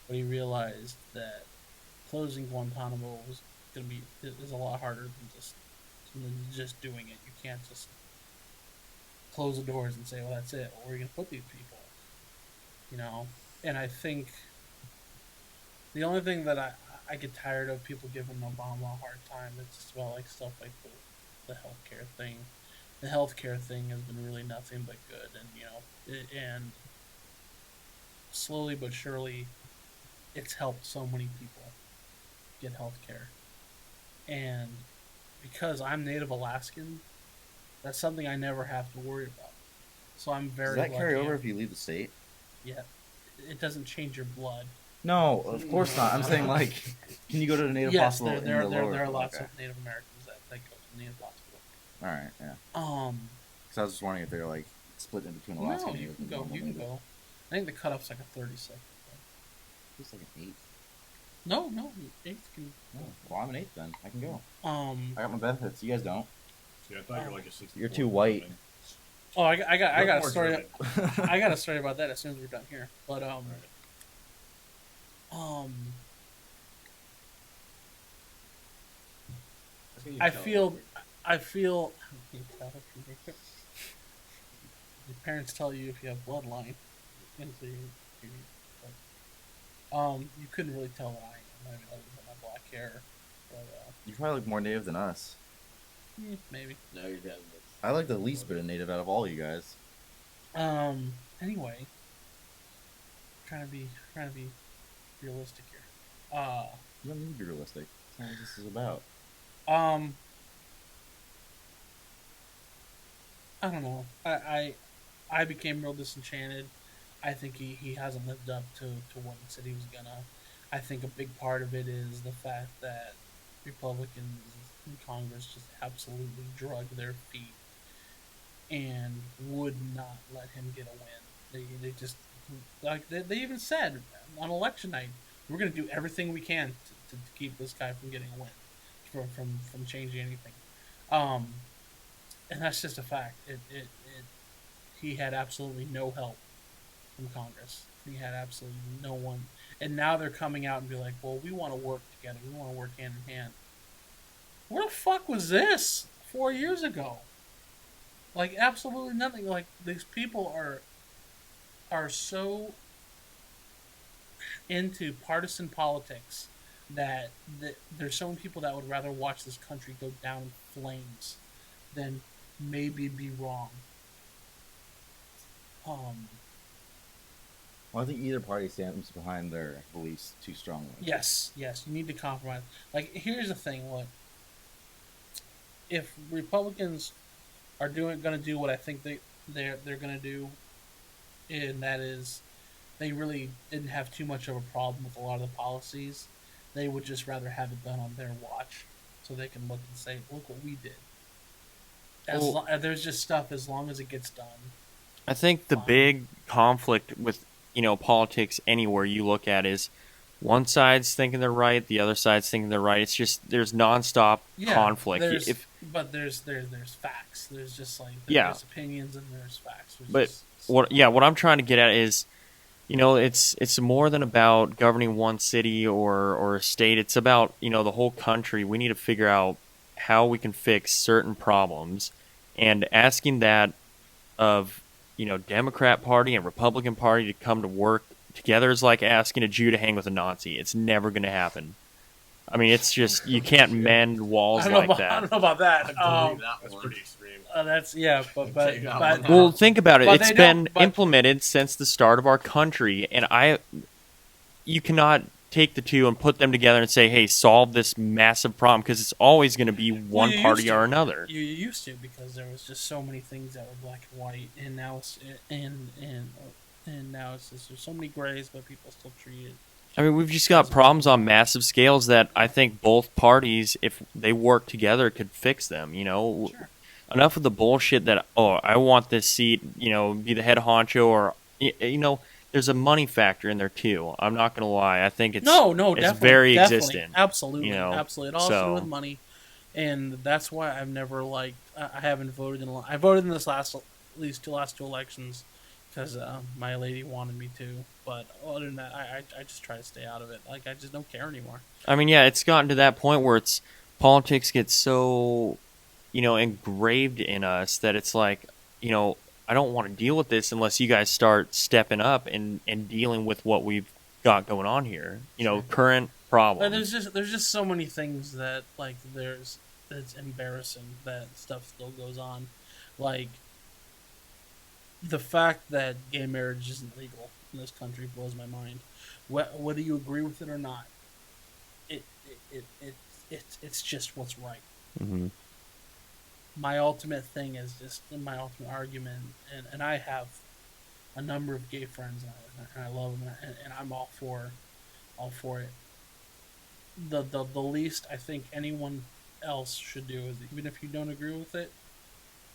Speaker 3: but he realized that closing Guantanamo is a lot harder than just doing it. You can't just close the doors and say, "Well, that's it. Where are you going to put these people?" And I think the only thing that I get tired of people giving Obama a hard time. It's just about like stuff like the healthcare thing. The healthcare thing has been really nothing but good, and slowly but surely, it's helped so many people get healthcare. And because I'm Native Alaskan, that's something I never have to worry about. So I'm very.
Speaker 2: Does that carry
Speaker 3: lucky.
Speaker 2: over if you leave the state?
Speaker 3: Yeah, it doesn't change your blood.
Speaker 2: No, of course not. I'm saying like, can you go to a native
Speaker 3: Yes,
Speaker 2: hospital
Speaker 3: there
Speaker 2: in the lower?
Speaker 3: are lots
Speaker 2: Okay.
Speaker 3: of Native Americans that go to the Native hospital.
Speaker 2: All right, yeah. Because I was just wondering if they're like split in between Alaska
Speaker 3: No,
Speaker 2: and
Speaker 3: you
Speaker 2: Native
Speaker 3: can
Speaker 2: and
Speaker 3: go.
Speaker 2: normal
Speaker 3: You can
Speaker 2: native.
Speaker 3: go. I think the cutoff's like a 30-second.
Speaker 2: It's like an 8.
Speaker 3: No, eighth can.
Speaker 2: Oh, well, I'm an 8 then. I can go.
Speaker 3: Um.
Speaker 2: I got my benefits. You guys don't.
Speaker 6: See, I thought you were like a 60.
Speaker 2: You're too white.
Speaker 3: Oh, I got a
Speaker 6: more
Speaker 3: story.
Speaker 6: German.
Speaker 3: I got a story about that as soon as we're done here. But I feel. Your parents tell you if you have bloodline, and so you You couldn't really tell that I am. I mean, other than my black hair, but
Speaker 2: You probably look more native than us.
Speaker 3: maybe.
Speaker 5: No, you're dead.
Speaker 2: I like the least bit of native out of all you guys.
Speaker 3: Anyway, trying to be realistic here.
Speaker 2: You don't need to be realistic. That's not what this is about.
Speaker 3: Um, I don't know. I became real disenchanted. I think he hasn't lived up to what he said he was gonna. I think a big part of it is the fact that Republicans in Congress just absolutely drug their feet and would not let him get a win. They just like they even said on election night, we're gonna do everything we can to keep this guy from getting a win, from changing anything. Um, and that's just a fact. He had absolutely no help from Congress. He had absolutely no one. And now they're coming out and be like, well, we want to work together. We want to work hand in hand. Where the fuck was this 4 years ago? Like, absolutely nothing. Like, these people are so into partisan politics that there's so many people that would rather watch this country go down in flames than maybe be wrong.
Speaker 2: Well, I think either party stands behind their beliefs too strongly.
Speaker 3: Yes, you need to compromise. Like, here's the thing: look, if Republicans are going to do what I think they're going to do, and that is, they really didn't have too much of a problem with a lot of the policies. They would just rather have it done on their watch, so they can look and say, "Look what we did." There's just stuff as long as it gets done.
Speaker 4: I think the big conflict with politics anywhere you look at is one side's thinking they're right, the other side's thinking they're right. It's just there's nonstop conflict.
Speaker 3: But there's facts. There's just like
Speaker 4: there's
Speaker 3: opinions and there's facts.
Speaker 4: What I'm trying to get at is, it's more than about governing one city or a state. It's about the whole country. We need to figure out how we can fix certain problems, and asking that of Democrat Party and Republican Party to come to work together is like asking a Jew to hang with a Nazi. It's never going to happen. I mean, it's just you can't mend walls like that.
Speaker 3: I don't know about that.
Speaker 6: That's pretty extreme.
Speaker 3: But
Speaker 4: well, think about it.
Speaker 3: But
Speaker 4: It's been implemented since the start of our country, and you cannot take the two and put them together and say, "Hey, solve this massive problem," because it's always going to be one party or another.
Speaker 3: You used to, because there was just so many things that were black and white, and now it's now it's just there's so many grays, but people still treat it.
Speaker 4: I mean, we've just got problems on massive scales that I think both parties, if they work together, could fix them.
Speaker 3: Sure.
Speaker 4: Enough of the bullshit that I want this seat, be the head honcho, or there's a money factor in there too. I'm not gonna lie. I think it's
Speaker 3: definitely,
Speaker 4: very existent.
Speaker 3: Absolutely, absolutely. It all has to do with money, and that's why I've never liked. I haven't voted in. I voted in this last two elections because my lady wanted me to. But other than that, I just try to stay out of it. Like, I just don't care anymore.
Speaker 4: I mean, yeah, it's gotten to that point where politics gets so engraved in us that it's like I don't want to deal with this unless you guys start stepping up and dealing with what we've got going on here. Current problems.
Speaker 3: There's just so many things that like it's embarrassing that stuff still goes on. Like, the fact that gay marriage isn't legal in this country blows my mind. Whether you agree with it or not, it's just what's right.
Speaker 4: Mm-hmm.
Speaker 3: My ultimate thing is just my ultimate argument, and I have a number of gay friends, and I love them, and I'm all for it. The least I think anyone else should do is, even if you don't agree with it,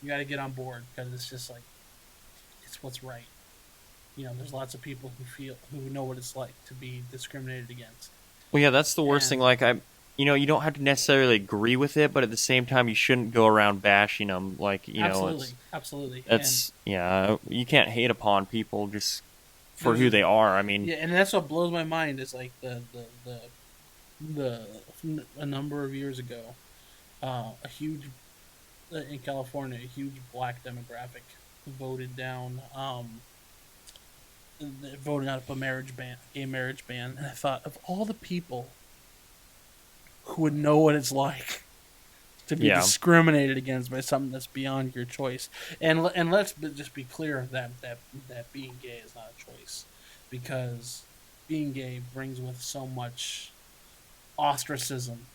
Speaker 3: you got to get on board, because it's just like it's what's right. There's lots of people who know what it's like to be discriminated against.
Speaker 4: Well, yeah, that's the worst thing. Like, you don't have to necessarily agree with it, but at the same time, you shouldn't go around bashing them. Like,
Speaker 3: absolutely.
Speaker 4: You can't hate upon people just for who they are. I mean,
Speaker 3: yeah, and that's what blows my mind is like a number of years ago, in California, a huge black demographic voted down voting out a gay marriage ban, and I thought of all the people who would know what it's like to be
Speaker 4: Yeah.
Speaker 3: discriminated against by something that's beyond your choice. And let's just be clear that being gay is not a choice, because being gay brings with so much ostracism.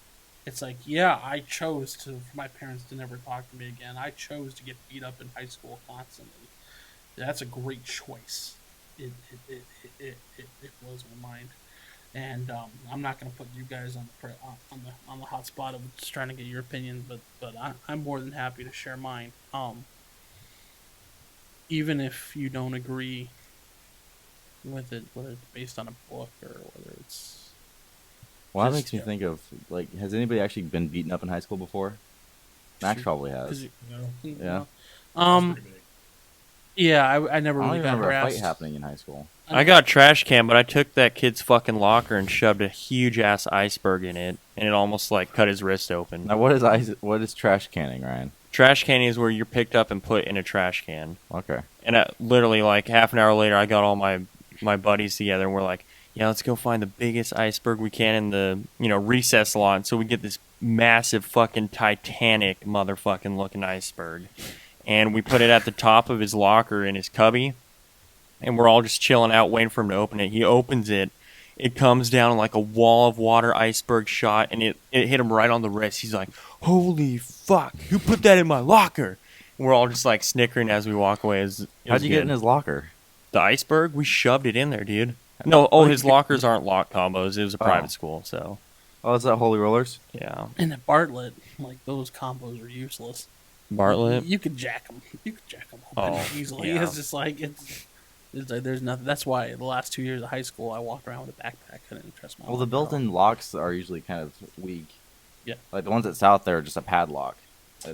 Speaker 3: It's like, yeah, I chose for my parents to never talk to me again. I chose to get beat up in high school constantly. That's a great choice. It blows my mind. And I'm not going to put you guys on the hot spot of just trying to get your opinion, but I'm more than happy to share mine. Even if you don't agree with it, whether it's based on a book or whether it's
Speaker 2: Well, that
Speaker 3: just-
Speaker 2: makes me think of, like, has anybody actually been beaten up in high school before? Max probably has.
Speaker 6: No.
Speaker 2: Yeah.
Speaker 6: That's pretty big.
Speaker 3: Yeah, I never
Speaker 2: I don't
Speaker 3: really
Speaker 2: even
Speaker 3: got
Speaker 2: remember a
Speaker 3: harassed.
Speaker 2: fight happening in high school.
Speaker 4: I got a trash can, but I took that kid's fucking locker and shoved a huge ass iceberg in it, and it almost like cut his wrist open.
Speaker 2: Now, what is trash canning, Ryan?
Speaker 4: Trash canning is where you're picked up and put in a trash can.
Speaker 2: Okay.
Speaker 4: And literally, like half an hour later, I got all my buddies together, and we're like, "Yeah, let's go find the biggest iceberg we can in the recess lot." So we get this massive fucking Titanic motherfucking looking iceberg, and we put it at the top of his locker in his cubby, and we're all just chilling out, waiting for him to open it. He opens it. It comes down like a wall of water iceberg shot, and it hit him right on the wrist. He's like, "Holy fuck, who put that in my locker?" And we're all just like snickering as we walk away.
Speaker 2: How'd you get in his locker?
Speaker 4: The iceberg? We shoved it in there, dude. No, his lockers aren't lock combos. It was a private school, so
Speaker 2: Oh, is that Holy Rollers?
Speaker 4: yeah.
Speaker 3: And at Bartlett, like, those combos are useless.
Speaker 4: Bartlett.
Speaker 3: You could jack them. You could jack them
Speaker 4: Oh,
Speaker 3: easily.
Speaker 4: yeah.
Speaker 3: It's just like it's like there's nothing. That's why the last 2 years of high school, I walked around with a backpack. I didn't trust my.
Speaker 2: Well, the
Speaker 3: locker at all.
Speaker 2: built-in locks are usually kind of weak.
Speaker 3: Yeah.
Speaker 2: Like the ones at South, they're just a padlock.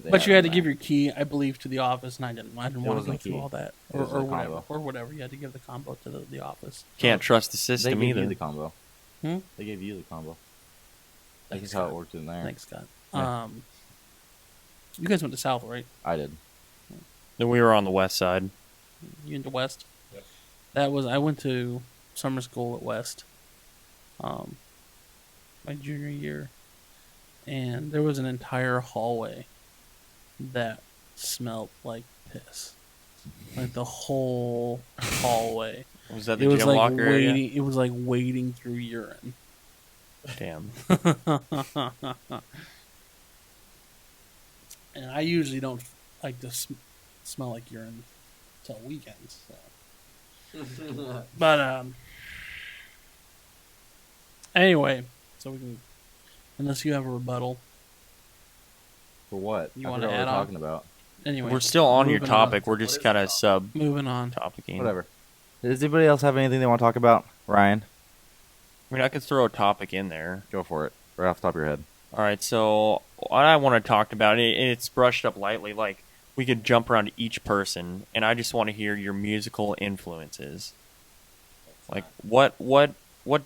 Speaker 3: But you had to give your key, I believe, to the office, and I didn't want to
Speaker 2: wasn't
Speaker 3: go
Speaker 2: a
Speaker 3: through
Speaker 2: key.
Speaker 3: all that,
Speaker 2: It
Speaker 3: or
Speaker 2: was a
Speaker 3: whatever,
Speaker 2: combo.
Speaker 3: or whatever. You had to give the combo to the office.
Speaker 4: Can't trust the
Speaker 2: They
Speaker 4: system
Speaker 2: gave
Speaker 4: either.
Speaker 2: you the combo.
Speaker 3: Hmm?
Speaker 2: They gave you the combo. That's
Speaker 3: Thanks,
Speaker 2: just how it
Speaker 3: Scott.
Speaker 2: worked in there.
Speaker 3: Thanks, Scott.
Speaker 2: Yeah.
Speaker 3: You guys went to South, right?
Speaker 2: I did.
Speaker 4: Then we were on the west side.
Speaker 3: You went to West.
Speaker 6: Yep.
Speaker 3: I went to summer school at West, my junior year, and there was an entire hallway that smelled like piss, like the whole hallway.
Speaker 4: Was that the
Speaker 3: It was
Speaker 4: gym
Speaker 3: like
Speaker 4: locker area?
Speaker 3: wading. It was like wading through urine.
Speaker 4: Damn.
Speaker 3: And I usually don't like to smell like urine till weekends. So. But anyway, so we can, unless you have a rebuttal.
Speaker 2: For what?
Speaker 3: You
Speaker 2: I
Speaker 3: wanna
Speaker 2: forgot what
Speaker 3: add
Speaker 2: we're
Speaker 3: on?
Speaker 2: talking about.
Speaker 3: Anyway,
Speaker 4: We're still on your
Speaker 3: moving
Speaker 4: topic. We're just kind of
Speaker 3: Moving on.
Speaker 4: sub-topicing.
Speaker 2: Whatever. Does anybody else have anything they want to talk about? Ryan,
Speaker 4: I mean, I could throw a topic in there.
Speaker 2: go for it. Right off the top of your head.
Speaker 4: All right, so what I want to talk about, it's brushed up lightly, like we could jump around to each person, and I just want to hear your musical influences. Like, what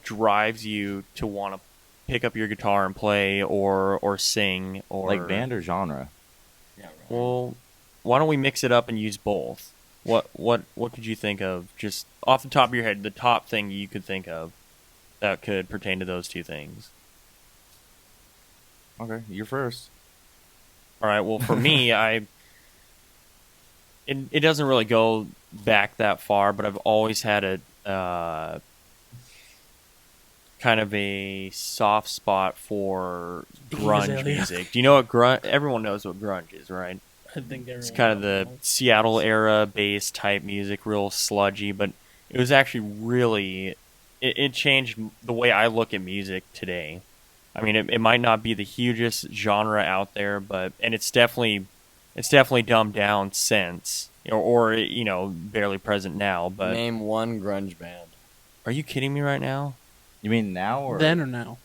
Speaker 4: drives you to want to pick up your guitar and play or sing or
Speaker 2: Like band or genre?
Speaker 5: Yeah, right.
Speaker 4: Well, why don't we mix it up and use both? What could you think of, just off the top of your head, the top thing you could think of that could pertain to those two things?
Speaker 2: Okay, you're first.
Speaker 4: All right. Well, for me, it doesn't really go back that far, but I've always had a kind of a soft spot for grunge
Speaker 3: Azalea.
Speaker 4: music. Do you know what grunge? Everyone knows what grunge is, right?
Speaker 3: I think
Speaker 4: It's kind of the Seattle era bass type music, real sludgy, but it was actually really it changed the way I look at music today. I mean, it might not be the hugest genre out there, but it's definitely dumbed down since, or barely present now. But
Speaker 5: Name one grunge band.
Speaker 4: are you kidding me right now?
Speaker 2: You mean now or
Speaker 3: then or now.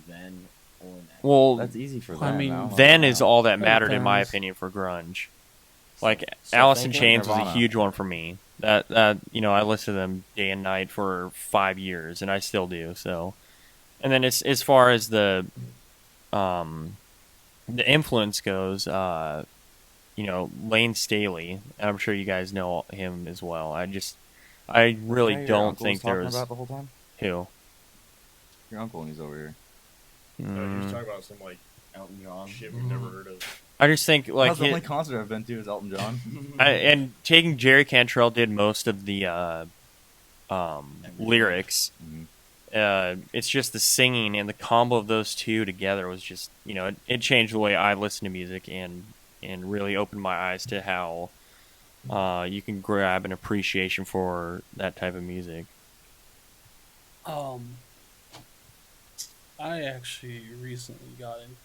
Speaker 5: Then or now.
Speaker 4: Well,
Speaker 2: That's easy for
Speaker 3: I
Speaker 2: them.
Speaker 3: mean,
Speaker 2: now.
Speaker 4: then is all that
Speaker 3: It
Speaker 4: mattered in my
Speaker 3: depends.
Speaker 4: opinion for grunge. Like
Speaker 5: So
Speaker 4: Alice in
Speaker 5: thinking
Speaker 4: Chains was a
Speaker 2: Nirvana.
Speaker 4: huge one for me. That I listened to them day and night for 5 years, and I still do. So, and then as far as the influence goes, Lane Staley. I'm sure you guys know him as well. I really
Speaker 2: Is that your
Speaker 4: don't
Speaker 2: uncle
Speaker 4: think
Speaker 2: was
Speaker 4: there
Speaker 2: talking
Speaker 4: was
Speaker 2: about the whole time.
Speaker 4: who.
Speaker 2: Your uncle when he's over here.
Speaker 6: He was
Speaker 4: Mm,
Speaker 6: talking about some like
Speaker 5: Elton John.
Speaker 6: shit we've never heard of.
Speaker 4: I just think like
Speaker 2: That's the only concert I've been to is Elton John.
Speaker 4: and taking Jerry Cantrell did most of the lyrics.
Speaker 2: Mhm.
Speaker 4: It's just the singing and the combo of those two together was just it changed the way I listen to music and really opened my eyes to how you can grab an appreciation for that type of music.
Speaker 3: I actually recently got in.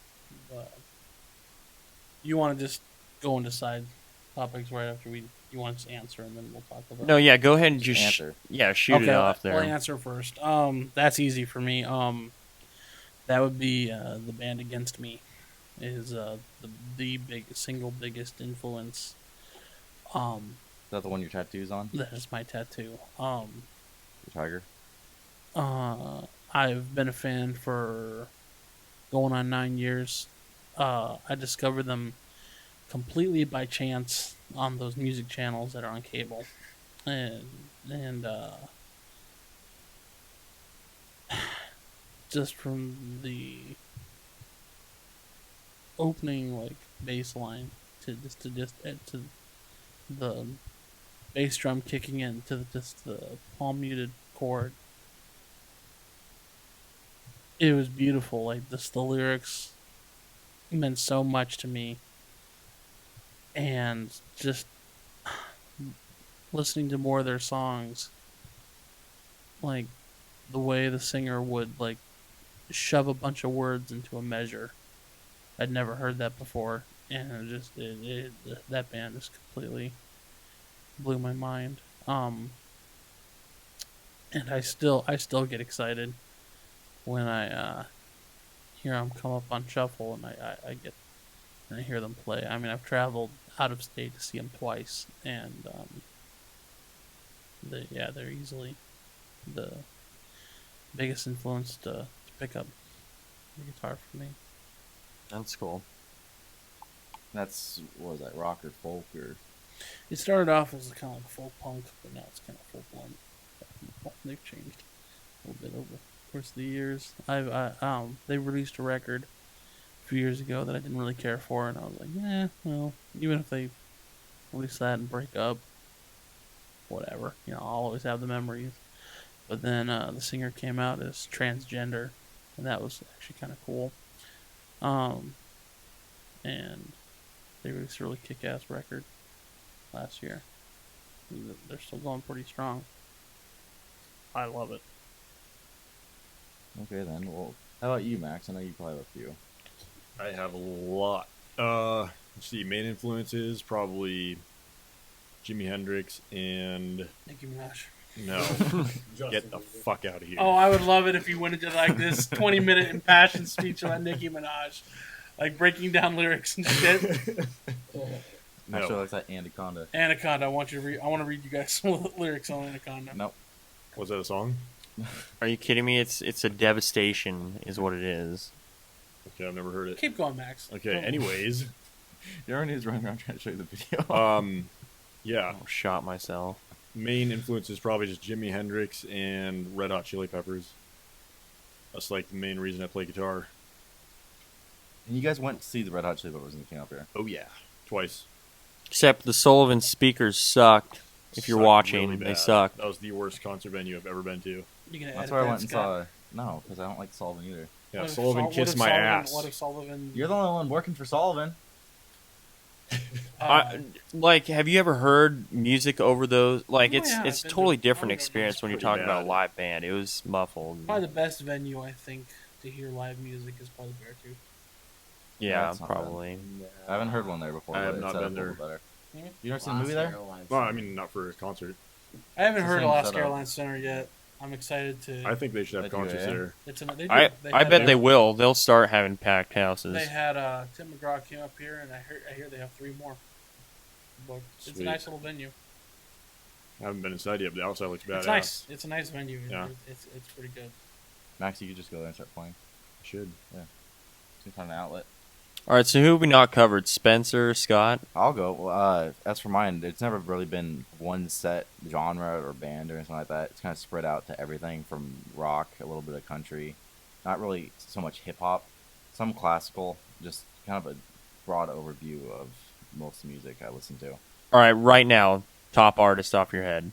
Speaker 3: You want to just go into side topics right after you want to answer, and then we'll talk about.
Speaker 4: No, yeah, go ahead and
Speaker 2: Just
Speaker 4: just
Speaker 2: answer.
Speaker 4: shoot it off
Speaker 3: I'll
Speaker 4: there.
Speaker 3: answer first. That's easy for me. That would be the band Against Me, is the single biggest influence.
Speaker 2: Is that the one your tattoo's on?
Speaker 3: That is my tattoo.
Speaker 2: Your tiger.
Speaker 3: I've been a fan for going on 9 years. I discovered them completely by chance on those music channels that are on cable, and just from the opening like bass line to the bass drum kicking in to the palm muted chord. It was beautiful. Like the lyrics meant so much to me, and just listening to more of their songs, like the way the singer would like shove a bunch of words into a measure. I'd never heard that before, and that band just completely blew my mind. And I still get excited when I hear them come up on shuffle, and I hear them play. I mean, I've traveled out of state to see them twice, and they're easily the biggest influence to pick up the guitar for me.
Speaker 4: That's cool.
Speaker 2: That's what was that, rock or folk or?
Speaker 3: It started off as kind of like folk punk, but now it's kind of full blown. They've changed a little bit over the course of the years. They released a record a few years ago that I didn't really care for, and I was like, well, even if they release that and break up, whatever. I'll always have the memories. But then the singer came out as transgender, and that was actually kind of cool. And they released a really kick-ass record last year. They're still going pretty strong. I love it.
Speaker 2: Okay then. Well, how about you, Max? I know you probably have a few.
Speaker 6: I have a lot. Let's see. Main influences probably Jimi Hendrix and
Speaker 3: Nicki Minaj.
Speaker 6: no. Get the fuck out of here.
Speaker 3: Oh, I would love it if you went into like this 20-minute impassioned speech about Nicki Minaj, like breaking down lyrics and shit.
Speaker 2: Actually,
Speaker 6: No.
Speaker 2: like that Anaconda.
Speaker 3: Anaconda. I want to read you guys some lyrics on Anaconda.
Speaker 2: Nope.
Speaker 6: Was that a song?
Speaker 4: Are you kidding me? It's a devastation, is what it is.
Speaker 6: Okay, I've never heard it.
Speaker 3: Keep going, Max.
Speaker 6: Okay,
Speaker 3: Go.
Speaker 6: anyways.
Speaker 2: You already was running around trying to show you the video.
Speaker 6: Yeah.
Speaker 4: I shot myself.
Speaker 6: Main influences probably just Jimi Hendrix and Red Hot Chili Peppers. That's like the main reason I play guitar.
Speaker 2: And you guys went to see the Red Hot Chili Peppers when they came up here.
Speaker 6: Oh yeah, twice.
Speaker 4: Except the Sullivan speakers sucked. If you're
Speaker 6: Sucked
Speaker 4: watching,
Speaker 6: really
Speaker 4: they
Speaker 6: bad.
Speaker 4: sucked.
Speaker 6: That was the worst concert venue I've ever been to.
Speaker 3: You gonna
Speaker 2: That's
Speaker 3: edit
Speaker 2: where I
Speaker 3: that,
Speaker 2: went and
Speaker 3: Scott?
Speaker 2: saw. No, because I don't like Sullivan either.
Speaker 6: Yeah,
Speaker 3: What if
Speaker 6: Sullivan
Speaker 3: what
Speaker 6: kissed
Speaker 3: if
Speaker 6: my
Speaker 3: Sullivan-
Speaker 6: ass.
Speaker 3: What if Sullivan?
Speaker 2: You're the only one working for Sullivan.
Speaker 4: Have you ever heard music over those? Like,
Speaker 3: Oh,
Speaker 4: it's
Speaker 3: yeah,
Speaker 4: it's
Speaker 3: I've been
Speaker 4: totally
Speaker 3: to-
Speaker 4: different
Speaker 3: I've been to-
Speaker 4: experience when you're
Speaker 6: pretty
Speaker 4: talking about a
Speaker 6: bad.
Speaker 4: live band. It was muffled.
Speaker 3: Probably the best venue I think to hear live music is probably Beartooth.
Speaker 4: Yeah,
Speaker 2: that's not bad.
Speaker 4: probably.
Speaker 2: I haven't heard one there before.
Speaker 6: I
Speaker 2: but
Speaker 6: have
Speaker 2: it's
Speaker 6: not
Speaker 2: set
Speaker 6: been
Speaker 2: up a little
Speaker 6: there.
Speaker 2: better.
Speaker 3: Yeah.
Speaker 2: You never seen the movie there?
Speaker 6: Well, I mean, not for a concert.
Speaker 3: I haven't
Speaker 2: It's the
Speaker 3: heard
Speaker 2: same
Speaker 3: Alaska
Speaker 2: setup.
Speaker 3: Airlines Center yet. I'm excited to.
Speaker 6: I think they should have
Speaker 2: Like
Speaker 6: concerts
Speaker 2: B2A.
Speaker 6: there.
Speaker 3: It's an, they
Speaker 4: I
Speaker 3: had
Speaker 4: bet
Speaker 3: a-
Speaker 4: they will. They'll start having packed houses.
Speaker 3: They had Tim McGraw came up here, and I hear they have 3 more booked. It's a
Speaker 6: Sweet.
Speaker 3: nice little venue.
Speaker 6: I haven't been inside yet, but the outside looks badass.
Speaker 3: It's nice. It's a nice venue.
Speaker 6: Yeah.
Speaker 3: It's pretty good.
Speaker 2: Max, you could just go there and start playing.
Speaker 6: Should.
Speaker 2: Some kind of outlet.
Speaker 4: All right, so who have we not covered? Spencer, Scott.
Speaker 2: I'll go. As for mine, it's never really been one set genre or band or anything like that. It's kind of spread out to everything from rock, a little bit of country, not really so much hip hop, some classical, just kind of a broad overview of most music I listen to.
Speaker 4: All right now, top artist off your head.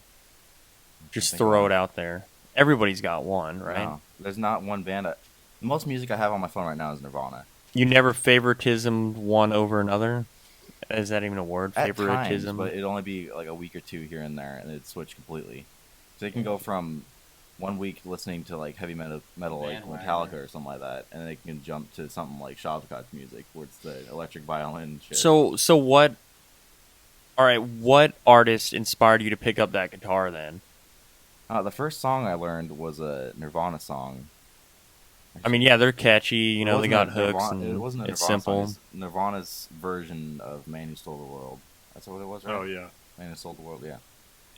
Speaker 4: Just
Speaker 2: Think
Speaker 4: throw
Speaker 2: of
Speaker 4: it out there. Everybody's got one, right?
Speaker 2: No, there's not one band. The most music I have on my phone right now is Nirvana.
Speaker 4: You never favoritism one over another? Is that even a word?
Speaker 2: At
Speaker 4: Favoritism?
Speaker 2: times, but it'd only be like a week or two here and there, and it'd switch completely. So it can go from 1 week listening to like heavy metal like
Speaker 5: Bandwagon.
Speaker 2: Metallica or something like that, and then it can jump to something like Shavkat's music, where it's the electric violin shit.
Speaker 4: So what? All right, what artist inspired you to pick up that guitar then?
Speaker 2: The first song I learned was a Nirvana song.
Speaker 4: I mean, yeah, they're catchy. You
Speaker 2: It
Speaker 4: know, they
Speaker 2: wasn't
Speaker 4: got
Speaker 2: a
Speaker 4: hooks,
Speaker 2: Nirvana- it
Speaker 4: and
Speaker 2: wasn't a
Speaker 4: it's
Speaker 2: Nirvana
Speaker 4: simple.
Speaker 2: song, it's Nirvana's version of "Man Who Stole the World." That's what it was, right?
Speaker 6: Oh yeah.
Speaker 2: "Man Who Stole the World." Yeah.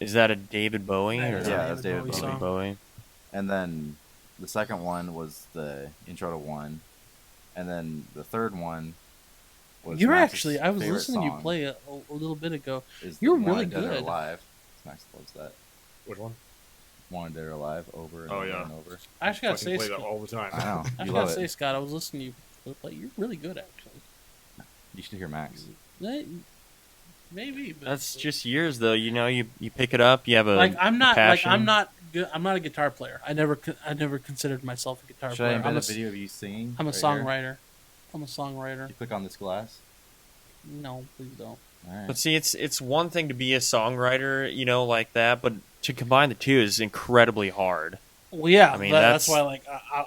Speaker 4: Is that a David Bowie?
Speaker 3: Yeah,
Speaker 4: Or
Speaker 3: it's a
Speaker 2: Yeah, that's David
Speaker 3: Bowie
Speaker 2: Bowie.
Speaker 3: song.
Speaker 4: Bowie.
Speaker 2: And then the second one was the intro to one, and then the third one was.
Speaker 3: You're
Speaker 2: Max's
Speaker 3: actually. I was
Speaker 2: favorite
Speaker 3: listening to you
Speaker 2: song,
Speaker 3: play a little bit ago.
Speaker 2: is
Speaker 3: You're
Speaker 2: the
Speaker 3: really
Speaker 2: Wanted Dead or
Speaker 3: good.
Speaker 2: Alive. Max loves that.
Speaker 6: Which one?
Speaker 2: "Wanted Dead or Alive" over and
Speaker 6: Oh,
Speaker 2: over
Speaker 6: yeah.
Speaker 2: and over.
Speaker 3: I actually gotta
Speaker 6: Fucking
Speaker 3: say,
Speaker 6: play that
Speaker 3: Scott,
Speaker 6: all the time.
Speaker 2: I know.
Speaker 3: I
Speaker 2: You
Speaker 3: gotta
Speaker 2: love
Speaker 3: say,
Speaker 2: it.
Speaker 3: Scott, I was listening to you play. You're really good, actually.
Speaker 2: You should hear Max.
Speaker 3: Maybe, but
Speaker 4: That's just years, though. You know, you pick it up. You have a
Speaker 3: like I'm not
Speaker 4: passion.
Speaker 3: I'm not good. I'm not a guitar player. I never considered myself a guitar
Speaker 2: Should I
Speaker 3: player.
Speaker 2: embed
Speaker 3: I'm
Speaker 2: a
Speaker 3: a,
Speaker 2: video of you singing?
Speaker 3: I'm a
Speaker 2: right here?
Speaker 3: songwriter. I'm a songwriter.
Speaker 2: You click on this glass.
Speaker 3: No, please don't.
Speaker 2: All right.
Speaker 4: But see, it's one thing to be a songwriter, you know, like that, but to combine the two is incredibly hard.
Speaker 3: Well, yeah,
Speaker 4: I mean,
Speaker 3: that's
Speaker 4: that's-
Speaker 3: why like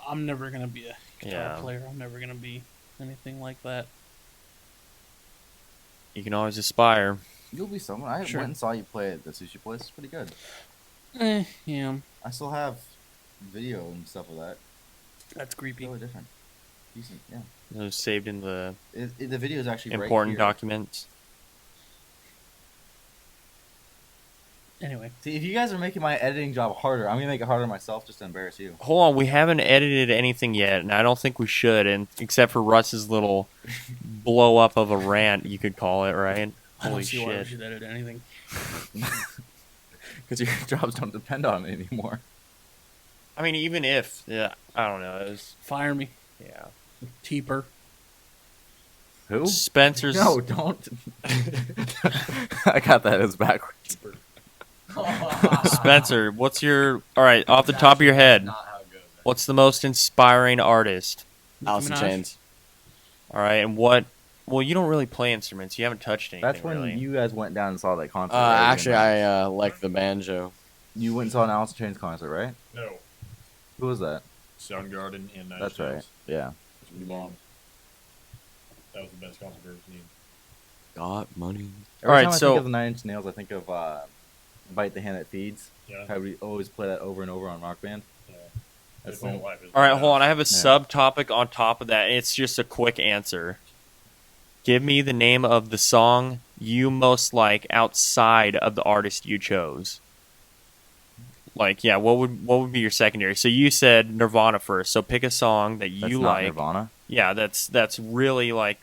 Speaker 3: I'm never gonna be a guitar
Speaker 4: Yeah.
Speaker 3: player. I'm never gonna be anything like that.
Speaker 4: You can always aspire.
Speaker 2: You'll be someone. I
Speaker 3: Sure.
Speaker 2: went and saw you play at the sushi place. It's pretty good.
Speaker 3: Yeah,
Speaker 2: I still have video and stuff of that.
Speaker 3: that's creepy.
Speaker 2: Totally different. Decent, yeah.
Speaker 4: Those saved in the
Speaker 2: The video is actually
Speaker 4: important
Speaker 2: right here.
Speaker 4: documents.
Speaker 3: Anyway,
Speaker 2: See, if you guys are making my editing job harder, I'm gonna make it harder myself just to embarrass you.
Speaker 4: Hold on, we haven't edited anything yet, and I don't think we should, and except for Russ's little blow up of a rant, you could call it, right?
Speaker 3: I don't
Speaker 4: Holy
Speaker 3: see why we
Speaker 4: shit.
Speaker 3: should edit anything.
Speaker 2: Because your jobs don't depend on it anymore.
Speaker 4: I mean, even if, yeah, I don't know. It was,
Speaker 3: Fire me,
Speaker 4: yeah.
Speaker 3: Teeper.
Speaker 2: Who?
Speaker 4: Spencer's.
Speaker 2: No, don't. I got that as backwards.
Speaker 4: Spencer, what's your. Alright, off the top of your head,
Speaker 5: Not how it goes.
Speaker 4: what's the most inspiring artist?
Speaker 5: Alice in
Speaker 3: Minaj?
Speaker 5: Chains.
Speaker 4: Alright, and what. Well, you don't really play instruments. You haven't touched anything.
Speaker 2: That's when
Speaker 4: really.
Speaker 2: you guys went down and saw that concert. right?
Speaker 5: Actually, I like the banjo.
Speaker 2: You went and saw an Alice in Chains concert, right?
Speaker 6: No.
Speaker 2: Who was that?
Speaker 6: Soundgarden and Nine
Speaker 2: That's
Speaker 6: Inch
Speaker 2: right.
Speaker 6: Nails.
Speaker 2: Yeah.
Speaker 6: It's pretty bomb. That was the best concert I've ever seen.
Speaker 5: Got money.
Speaker 2: Every
Speaker 4: Alright,
Speaker 2: time I
Speaker 4: so-
Speaker 2: think of the Nine Inch Nails, I think of "Bite the Hand That Feeds."
Speaker 6: Yeah.
Speaker 2: How we always play that over and over on Rock Band.
Speaker 6: Yeah.
Speaker 2: That's
Speaker 6: They play
Speaker 2: the-
Speaker 6: live. It's
Speaker 4: Alright,
Speaker 6: the
Speaker 4: hold on. I
Speaker 6: best.
Speaker 4: have a subtopic on top of that. It's just a quick answer. Give me the name of the song you most like outside of the artist you chose. Like, yeah, what would be your secondary? So you said Nirvana first. So pick a song that
Speaker 2: That's
Speaker 4: you
Speaker 2: not
Speaker 4: like.
Speaker 2: Nirvana.
Speaker 4: Yeah, that's really like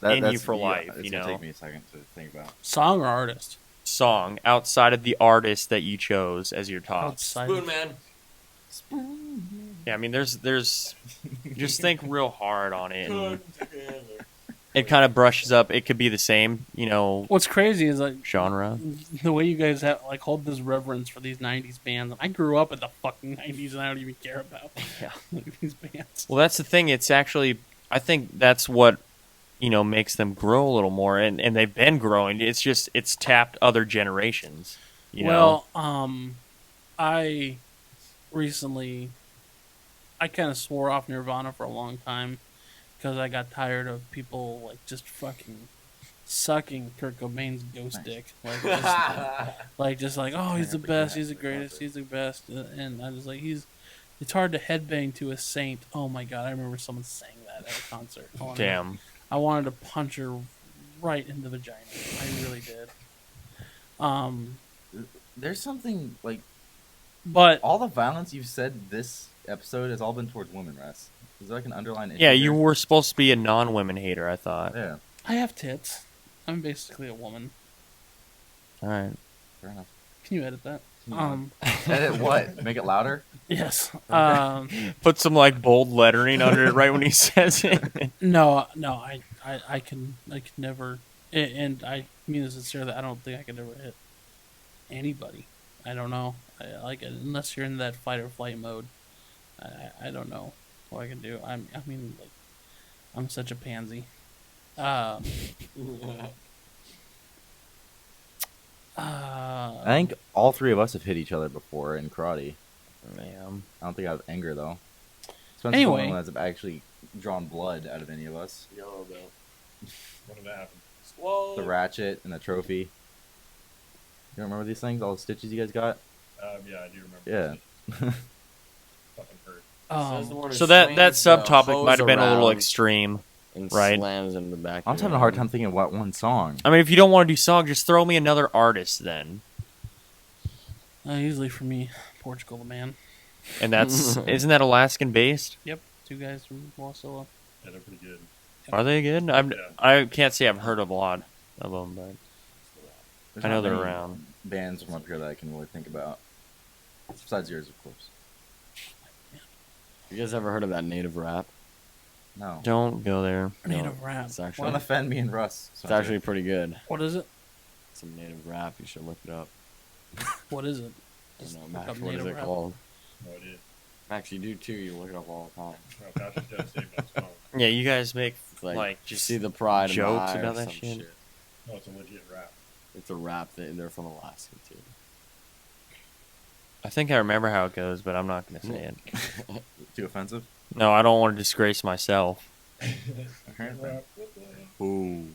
Speaker 4: in you for life,
Speaker 2: It's
Speaker 4: you
Speaker 2: gonna
Speaker 4: know?
Speaker 2: take me a second to think about.
Speaker 3: Song or artist?
Speaker 4: song outside of the artist that you chose as your top.
Speaker 3: Outside.
Speaker 5: Man.
Speaker 4: Yeah, I mean, there's just think real hard on it. And it kind of brushes up. It could be the same, you know,
Speaker 3: What's crazy is like
Speaker 4: genre.
Speaker 3: the way you guys have like hold this reverence for these '90s bands. I grew up in the fucking '90s, and I don't even care about
Speaker 4: Yeah.
Speaker 3: these bands.
Speaker 4: Well, that's the thing. It's actually, I think that's what, you know, makes them grow a little more, and they've been growing. It's just it's tapped other generations. You know?
Speaker 3: I recently I kind of swore off Nirvana for a long time because I got tired of people like just fucking sucking Kurt Cobain's ghost dick, just like oh he's the best, he's the greatest, he's the best, and I was like it's hard to headbang to a saint. Oh my god, I remember someone saying that at a concert. Oh,
Speaker 4: Damn.
Speaker 3: I wanted to punch her right in the vagina. I really did.
Speaker 2: There's something like
Speaker 3: But
Speaker 2: all the violence you've said this episode has all been towards women, Russ. Is there like an underlying issue
Speaker 4: Yeah, you
Speaker 2: here?
Speaker 4: were supposed to be a non-women hater, I thought.
Speaker 2: Yeah,
Speaker 3: I have tits. I'm basically a woman.
Speaker 4: All right.
Speaker 2: fair enough.
Speaker 3: Can you edit that?
Speaker 2: Yeah. Edit what? Make it louder?
Speaker 3: Yes.
Speaker 4: Put some like bold lettering under it right when he says it.
Speaker 3: No, I can never, and I mean this sincerely. I don't think I could ever hit anybody. I don't know. I like it unless you're in that fight or flight mode. I don't know what I can do. I mean, like, I'm such a pansy.
Speaker 2: I think all three of us have hit each other before in karate.
Speaker 4: Man.
Speaker 2: I don't think I have anger though. Spencer's the
Speaker 3: Anyway.
Speaker 2: only one that's actually drawn blood out of any of us.
Speaker 5: Yellow belt.
Speaker 6: When did that happen?
Speaker 5: Swallow.
Speaker 2: The ratchet and the trophy. You don't remember these things? All the stitches you guys got?
Speaker 6: Yeah, I do remember.
Speaker 2: Yeah.
Speaker 6: Fucking hurt.
Speaker 5: Says the one who
Speaker 4: So that
Speaker 5: swings the
Speaker 4: subtopic
Speaker 5: hose
Speaker 4: might have been a little
Speaker 5: around
Speaker 4: extreme.
Speaker 5: and
Speaker 4: right.
Speaker 5: slams in the back.
Speaker 2: I'm
Speaker 5: of
Speaker 2: just having
Speaker 5: your
Speaker 2: a hard
Speaker 5: head.
Speaker 2: time thinking of what one song.
Speaker 4: I mean, if you don't want to do song, just throw me another artist then.
Speaker 3: Usually for me, Portugal the Man.
Speaker 4: And that's isn't that Alaskan based?
Speaker 3: Yep, two guys from Wasilla.
Speaker 6: Yeah, they're pretty good.
Speaker 4: Are they good? I can't say I've heard of a lot of them, but
Speaker 2: There's
Speaker 4: I know
Speaker 2: not
Speaker 4: they're
Speaker 2: many
Speaker 4: around.
Speaker 2: bands from up here that I can really think about. Besides yours, of course.
Speaker 5: You guys ever heard of that native rap?
Speaker 2: No.
Speaker 4: Don't go there.
Speaker 3: Native rap.
Speaker 5: It's actually
Speaker 2: Don't offend me and Russ.
Speaker 5: it's actually pretty good.
Speaker 3: What is it?
Speaker 5: Some native rap. You should look it up.
Speaker 3: What is it?
Speaker 5: I
Speaker 3: Just
Speaker 5: don't know,
Speaker 3: look
Speaker 5: Max.
Speaker 3: up
Speaker 5: What is
Speaker 3: native
Speaker 5: it
Speaker 3: rap.
Speaker 5: called?
Speaker 6: No idea.
Speaker 5: Max, you do too. You look it up all the time.
Speaker 6: No, Patrick's got to save that song.
Speaker 4: Yeah, you guys make
Speaker 5: It's like,
Speaker 4: Like,
Speaker 5: just
Speaker 4: just
Speaker 5: see the pride
Speaker 4: jokes
Speaker 5: in my eye
Speaker 4: about
Speaker 5: or
Speaker 4: that
Speaker 5: some
Speaker 4: shit?
Speaker 6: No, it's a legit rap.
Speaker 5: It's a rap. They're from Alaska too.
Speaker 4: I think I remember how it goes, but I'm not going to say it.
Speaker 2: Too offensive?
Speaker 4: No, I don't want to disgrace myself.
Speaker 2: Apparently.
Speaker 5: Ooh.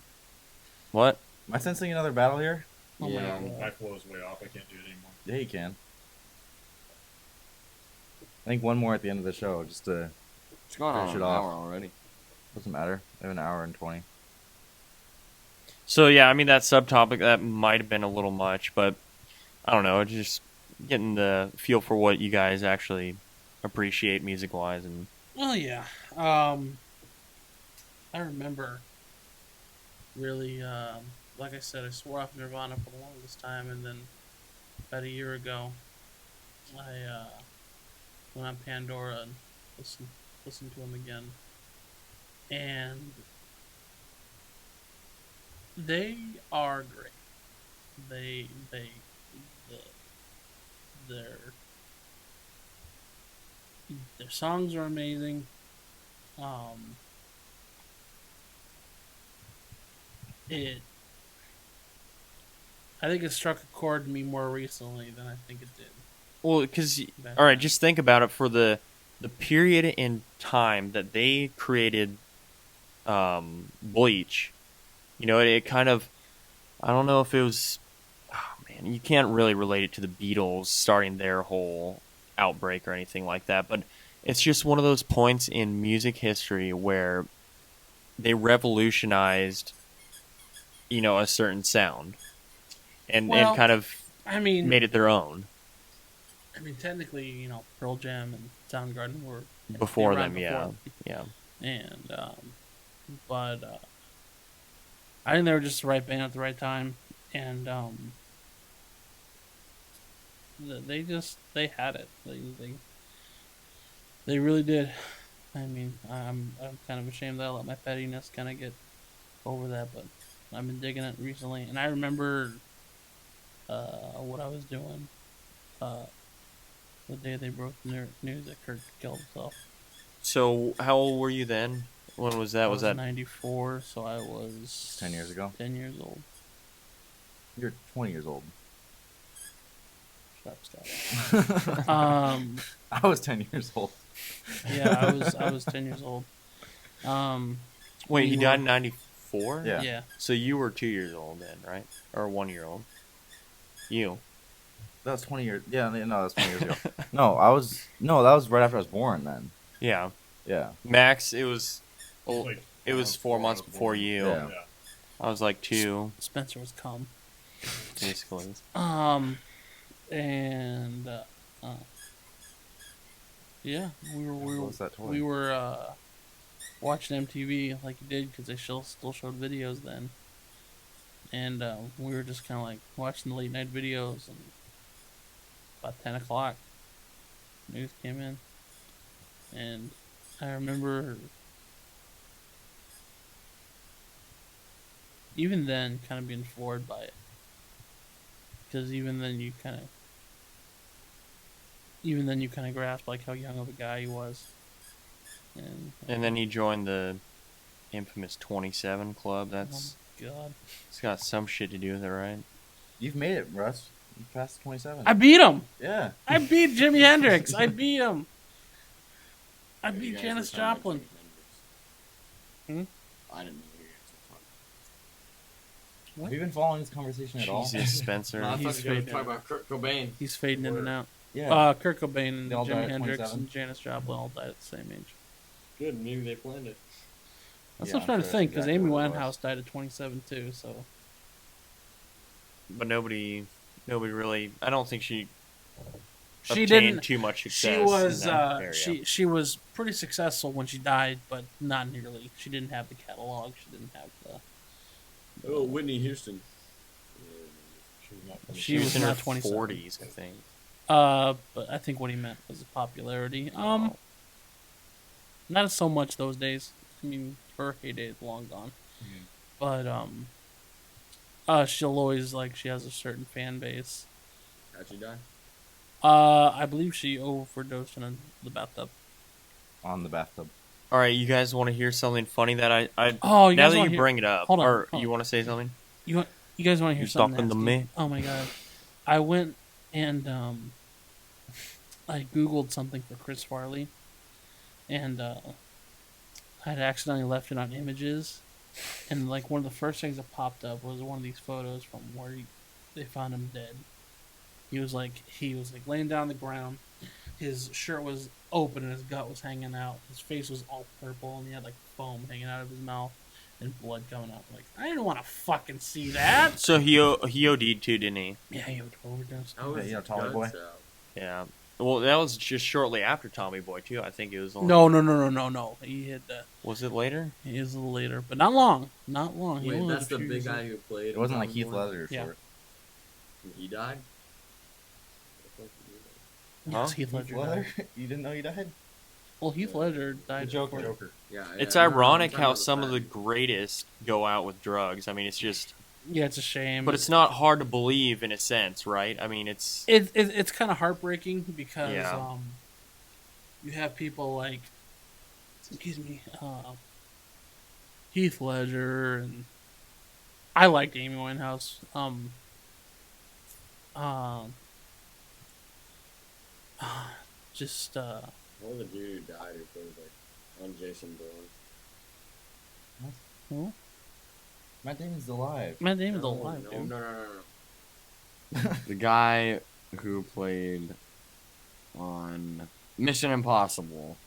Speaker 4: What?
Speaker 2: Am I sensing another battle here?
Speaker 3: Oh
Speaker 5: Yeah.
Speaker 3: my God.
Speaker 6: My flow is way off. I can't do it anymore.
Speaker 2: Yeah, you can. I think one more at the end of the show, just to...
Speaker 5: It's going on
Speaker 2: Finish
Speaker 5: an
Speaker 2: it off.
Speaker 5: hour already.
Speaker 2: Doesn't matter. I have an hour and 20.
Speaker 4: So, yeah, I mean, that subtopic, that might have been a little much, but I don't know. Just getting the feel for what you guys actually appreciate music-wise. And
Speaker 3: Well, yeah. I remember really, like I said, I swore off Nirvana for the longest time, and then about a year ago, I went on Pandora and listened to them again, and they are great. Their songs are amazing. I think it struck a chord in me more recently than I think it did.
Speaker 4: well, because,
Speaker 3: back
Speaker 4: all right,
Speaker 3: then.
Speaker 4: just think about it for the period in time that they created Bleach. You know, it kind of, I don't know if it was, oh man, you can't really relate it to the Beatles starting their whole outbreak or anything like that, but it's just one of those points in music history where they revolutionized, you know, a certain sound and
Speaker 3: Well,
Speaker 4: kind of
Speaker 3: I mean,
Speaker 4: made it their own.
Speaker 3: technically, you know, Pearl Jam and Soundgarden were
Speaker 4: Before
Speaker 3: they were around
Speaker 4: them, yeah.
Speaker 3: before.
Speaker 4: Yeah.
Speaker 3: And but I think they were just the right band at the right time, and they had it. They really did. I mean, I'm kind of ashamed that I let my pettiness kind of get over that, but I've been digging it recently, and I remember what I was doing the day they broke the news that Kurt killed himself.
Speaker 4: So how old were you then? When was that?
Speaker 3: I
Speaker 4: Was that
Speaker 3: 94? So I was
Speaker 2: 10 years ago?
Speaker 3: 10 years old.
Speaker 2: You're 20 years old.
Speaker 3: Stop.
Speaker 2: I was 10 years old.
Speaker 3: Yeah, I was 10 years old.
Speaker 4: Wait, he
Speaker 3: you
Speaker 4: died in
Speaker 3: were-
Speaker 4: 94?
Speaker 2: Yeah.
Speaker 3: Yeah.
Speaker 4: So you were 2 years old then, right? Or 1 year old? You.
Speaker 2: That was 20 years... Yeah, no, that was 20 years ago. No, that was right after I was born then.
Speaker 4: Yeah.
Speaker 2: Yeah.
Speaker 4: Max, it was
Speaker 6: Like,
Speaker 4: it was 4 months before you.
Speaker 2: Yeah.
Speaker 6: Yeah.
Speaker 4: I was like 2,
Speaker 3: Spencer was calm.
Speaker 4: basically.
Speaker 3: And Yeah,
Speaker 2: What was that toy?
Speaker 3: we were watching MTV like you did because they still showed videos then, and we were just kind of like watching the late night videos, and about 10 o'clock, news came in, and I remember even then kind of being floored by it, because even then you kind of grasp like how young of a guy he was,
Speaker 4: And then he joined the infamous 27 Club. That's
Speaker 3: oh my god,
Speaker 4: it's got some shit to do with it, right?
Speaker 2: You've made it, Russ. You passed 27.
Speaker 3: I beat him.
Speaker 2: Yeah.
Speaker 3: I beat Jimi Hendrix. I beat him. I
Speaker 5: You
Speaker 3: beat
Speaker 5: guys
Speaker 3: Janis
Speaker 5: were talking about
Speaker 3: Joplin.
Speaker 5: Jimi Hendrix.
Speaker 3: Hmm?
Speaker 5: I didn't know you guys were talking.
Speaker 2: Have you been following this conversation at all?
Speaker 4: Jesus, Spencer.
Speaker 5: No, I
Speaker 3: He's
Speaker 5: thought you were
Speaker 3: fading
Speaker 5: talking about Kurt Cobain.
Speaker 3: He's fading in and out.
Speaker 2: Yeah.
Speaker 3: Kurt Cobain and
Speaker 2: They all died
Speaker 3: Jimi
Speaker 2: at
Speaker 3: Hendrix
Speaker 2: 27?
Speaker 3: and Janis Joplin all died at the same age.
Speaker 5: Good, maybe they planned it.
Speaker 3: That's
Speaker 2: Yeah,
Speaker 3: what I'm trying to
Speaker 2: I'm sure
Speaker 3: think,
Speaker 2: that's
Speaker 3: because
Speaker 2: exactly
Speaker 3: Amy
Speaker 2: what it was.
Speaker 3: Winehouse died at 27 too. So
Speaker 4: But nobody really. I don't think she
Speaker 3: she
Speaker 4: obtained
Speaker 3: didn't.
Speaker 4: too much success.
Speaker 3: She was
Speaker 4: in that area.
Speaker 3: she was pretty successful when she died, but not nearly. She didn't have the catalog. She didn't have the.
Speaker 5: Oh, Whitney Houston.
Speaker 3: She was
Speaker 4: in her
Speaker 3: not 27.
Speaker 4: 40s, I think.
Speaker 3: But I think what he meant was the popularity. Not so much those days. I mean, her heyday is long gone. But she'll always she has a certain fan base.
Speaker 5: How'd she die?
Speaker 3: I believe she overdosed in the bathtub.
Speaker 2: On the bathtub.
Speaker 4: All right, you guys want to hear something funny that I
Speaker 3: Oh, you
Speaker 4: now
Speaker 3: guys
Speaker 4: that
Speaker 3: wanna
Speaker 4: you
Speaker 3: hear-
Speaker 4: bring it up,
Speaker 3: Hold on,
Speaker 4: or
Speaker 3: hold
Speaker 4: you
Speaker 3: on.
Speaker 4: want to say something?
Speaker 3: You guys want to hear
Speaker 4: You
Speaker 3: something
Speaker 4: talking to
Speaker 3: nasty?
Speaker 4: me?
Speaker 3: Oh my god! I went and I googled something for Chris Farley, and I'd accidentally left it on images, and one of the first things that popped up was one of these photos from where they found him dead. He was laying down on the ground. His shirt was open and his gut was hanging out. His face was all purple and he had foam hanging out of his mouth and blood coming out. I didn't want to fucking see that.
Speaker 4: So he OD'd too, didn't he?
Speaker 3: Yeah, he overdosed.
Speaker 5: How was
Speaker 2: you know,
Speaker 5: his
Speaker 2: Tommy
Speaker 5: guts
Speaker 2: Boy?
Speaker 5: out?
Speaker 4: Yeah. Well, that was just shortly after Tommy Boy too. I think it was. Only,
Speaker 3: No. He had that.
Speaker 4: Was it later?
Speaker 3: He is a little later, but not long. Not long. He
Speaker 5: Wait,
Speaker 3: only
Speaker 5: that's
Speaker 3: lived a
Speaker 5: the
Speaker 3: few
Speaker 5: big
Speaker 3: years.
Speaker 5: guy who played.
Speaker 2: It wasn't like
Speaker 5: Tommy
Speaker 2: Heath
Speaker 5: Boy?
Speaker 2: Ledger
Speaker 3: Yeah.
Speaker 2: short.
Speaker 5: He died.
Speaker 3: Yes,
Speaker 4: Huh?
Speaker 3: Heath Ledger. died.
Speaker 2: You didn't know he died?
Speaker 3: Well, Heath Ledger died.
Speaker 2: Joker.
Speaker 3: before-
Speaker 5: Yeah.
Speaker 4: It's
Speaker 5: yeah, no,
Speaker 4: ironic
Speaker 5: I'm
Speaker 4: how
Speaker 5: talking
Speaker 4: some
Speaker 5: about
Speaker 4: of the greatest go out with drugs. I mean, it's just,
Speaker 3: Yeah, it's a shame.
Speaker 4: but it's not hard to believe in a sense, right? I mean, it's
Speaker 3: It's kind of heartbreaking because
Speaker 4: Yeah.
Speaker 3: You have people like, excuse me, Heath Ledger, and I liked Amy Winehouse. Just
Speaker 5: What was the dude who died who played on Jason Bourne?
Speaker 2: Matt Damon's alive.
Speaker 3: Matt Damon's alive,
Speaker 5: no,
Speaker 3: dude.
Speaker 5: No. The guy who played on Mission Impossible.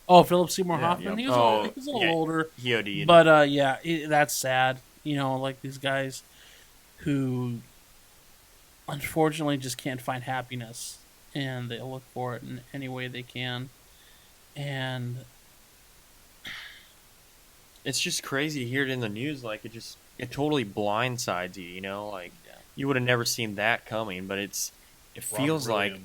Speaker 3: Oh, Philip Seymour
Speaker 2: Yeah,
Speaker 3: Hoffman.
Speaker 4: yep.
Speaker 3: He was
Speaker 4: Oh,
Speaker 3: he was a little
Speaker 4: yeah.
Speaker 3: older.
Speaker 4: he OD'd.
Speaker 3: But yeah, that's sad. These guys who unfortunately just can't find happiness, and they look for it in any way they can. And
Speaker 4: It's just crazy to hear it in the news. It totally blindsides you. You would have never seen that coming. But it feels like,
Speaker 5: Oh,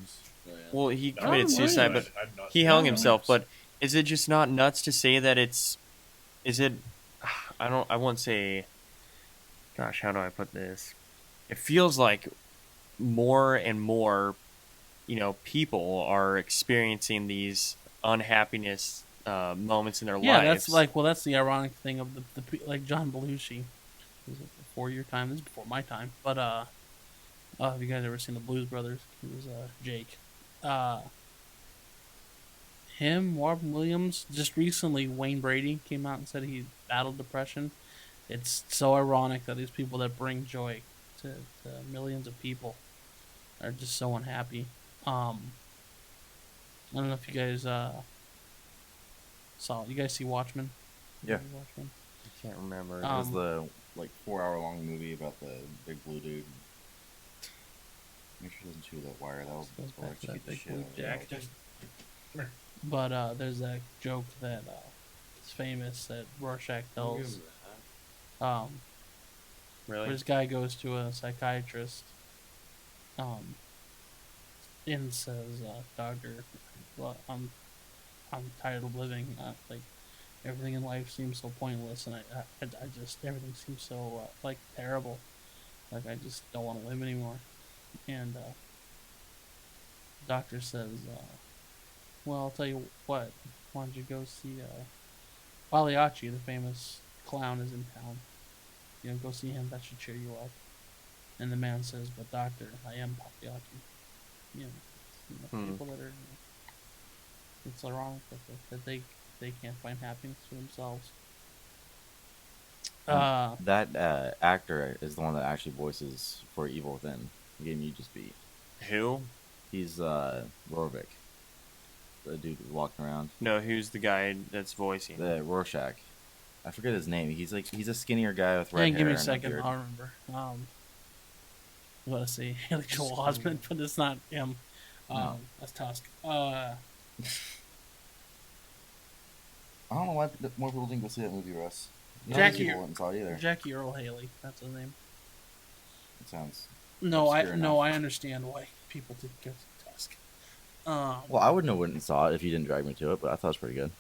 Speaker 5: yeah.
Speaker 4: well, he
Speaker 3: Robin
Speaker 4: committed suicide,
Speaker 3: Williams.
Speaker 4: but he hung himself. But is it just not nuts to say that is it? I won't say. Gosh, how do I put this? It feels like more and more, people are experiencing these unhappiness moments in their lives.
Speaker 3: that's the ironic thing of the John Belushi. This was before your time. This is before my time. But have you guys ever seen the Blues Brothers? He was Jake. Him, Robin Williams. Just recently, Wayne Brady came out and said he battled depression. It's so ironic that these people that bring joy to millions of people are just so unhappy. I don't know if you guys saw. You guys see Watchmen?
Speaker 2: Yeah.
Speaker 3: Watchmen.
Speaker 4: I can't remember.
Speaker 2: It was
Speaker 3: Um,
Speaker 2: the 4-hour-long movie about the big blue dude. Make sure he doesn't chew that wire. That was
Speaker 3: Goes back to that big blue
Speaker 2: shit out of
Speaker 3: Jack.
Speaker 2: it.
Speaker 3: But there's that joke that is famous that Rorschach tells. Where
Speaker 4: Really?
Speaker 3: this guy goes to a psychiatrist, um, and says, "Doctor, well, I'm tired of living. Like everything in life seems so pointless, and I just everything seems so like terrible. Like I just don't want to live anymore." And the doctor says, "Well, I'll tell you what. Why don't you go see Pagliacci, the famous clown, is in town. You know, go see him. That should cheer you up." And the man says, "But doctor, I am Pagliacci. People that are it's ironic that they can't find happiness for themselves."
Speaker 2: That actor is the one that actually voices for Evil Within, the game you just beat.
Speaker 4: Who?
Speaker 2: He's Rorvik, the dude walking around.
Speaker 4: No, who's the guy that's voicing?
Speaker 2: The Rorschach. I forget his name. He's a skinnier guy with red hair.
Speaker 3: Give me a
Speaker 2: and
Speaker 3: second.
Speaker 2: beard.
Speaker 3: I'll remember. Let's see, Haley Joel Osment, but it's not him.
Speaker 2: No.
Speaker 3: That's Tusk.
Speaker 2: I don't know why more people didn't go see that movie, Russ. None of these
Speaker 3: Jackie-
Speaker 2: people went and saw it either.
Speaker 3: Jackie Earl Haley. That's his name.
Speaker 2: It sounds.
Speaker 3: No,
Speaker 2: Obscure enough.
Speaker 3: I understand why people didn't go to Tusk.
Speaker 2: Well, I wouldn't have went and saw it if you didn't drag me to it, but I thought it was pretty good.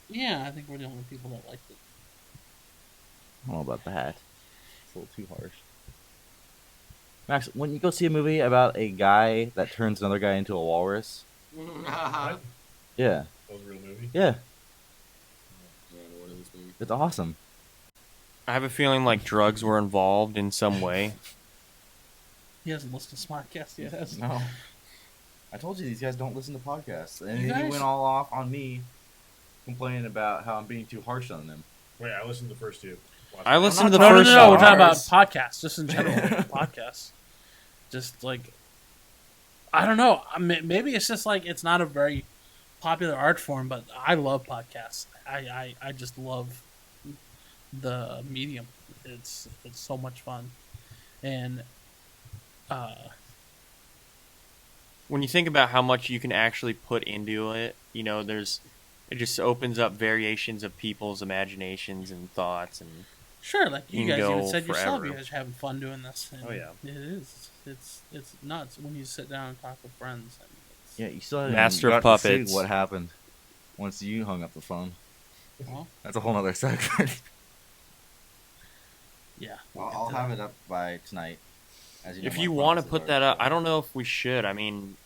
Speaker 3: Yeah, I think we're the only people that liked it.
Speaker 2: I don't know about that. It's a little too harsh. Max, when you go see a movie about a guy that turns another guy into a walrus,
Speaker 6: What?
Speaker 2: yeah,
Speaker 6: That was a real movie?
Speaker 2: yeah,
Speaker 5: What is this movie?
Speaker 2: it's awesome.
Speaker 4: I have a feeling like drugs were involved in some way.
Speaker 3: He hasn't listened to Smartcast yet. Has he?
Speaker 2: No, I told you these guys don't listen to podcasts, and
Speaker 3: You
Speaker 2: he
Speaker 3: guys-
Speaker 2: went all off on me, complaining about how I'm being too harsh on them.
Speaker 6: Wait, I listened to the first two. Watch
Speaker 4: I
Speaker 6: it.
Speaker 4: listened to
Speaker 2: not
Speaker 4: the
Speaker 3: No,
Speaker 4: first
Speaker 3: no, no. We're
Speaker 4: one.
Speaker 3: talking about
Speaker 2: Ours.
Speaker 3: podcasts, just in general. Podcasts. Just like, I don't know. Maybe it's just like it's not a very popular art form, but I love podcasts. I just love the medium. It's so much fun, and
Speaker 4: When you think about how much you can actually put into it, you know, it just opens up variations of people's imaginations and thoughts, and
Speaker 3: sure, like you
Speaker 4: You can
Speaker 3: guys even
Speaker 4: go
Speaker 3: said yourself,
Speaker 4: forever.
Speaker 3: you guys are having fun doing this. And
Speaker 6: Oh, yeah.
Speaker 3: it is. It's nuts when you sit down and talk with friends. I mean, it's,
Speaker 2: Yeah, you still haven't
Speaker 4: Master
Speaker 2: even
Speaker 4: of
Speaker 2: got to see
Speaker 4: Puppets.
Speaker 2: what happened once you hung up the phone.
Speaker 3: well,
Speaker 2: That's a whole other segment.
Speaker 3: yeah.
Speaker 2: I'll have it up by tonight. As know,
Speaker 4: if
Speaker 2: my
Speaker 4: you want to
Speaker 2: promises
Speaker 4: put
Speaker 2: are-
Speaker 4: that up, I don't know if we should. I mean,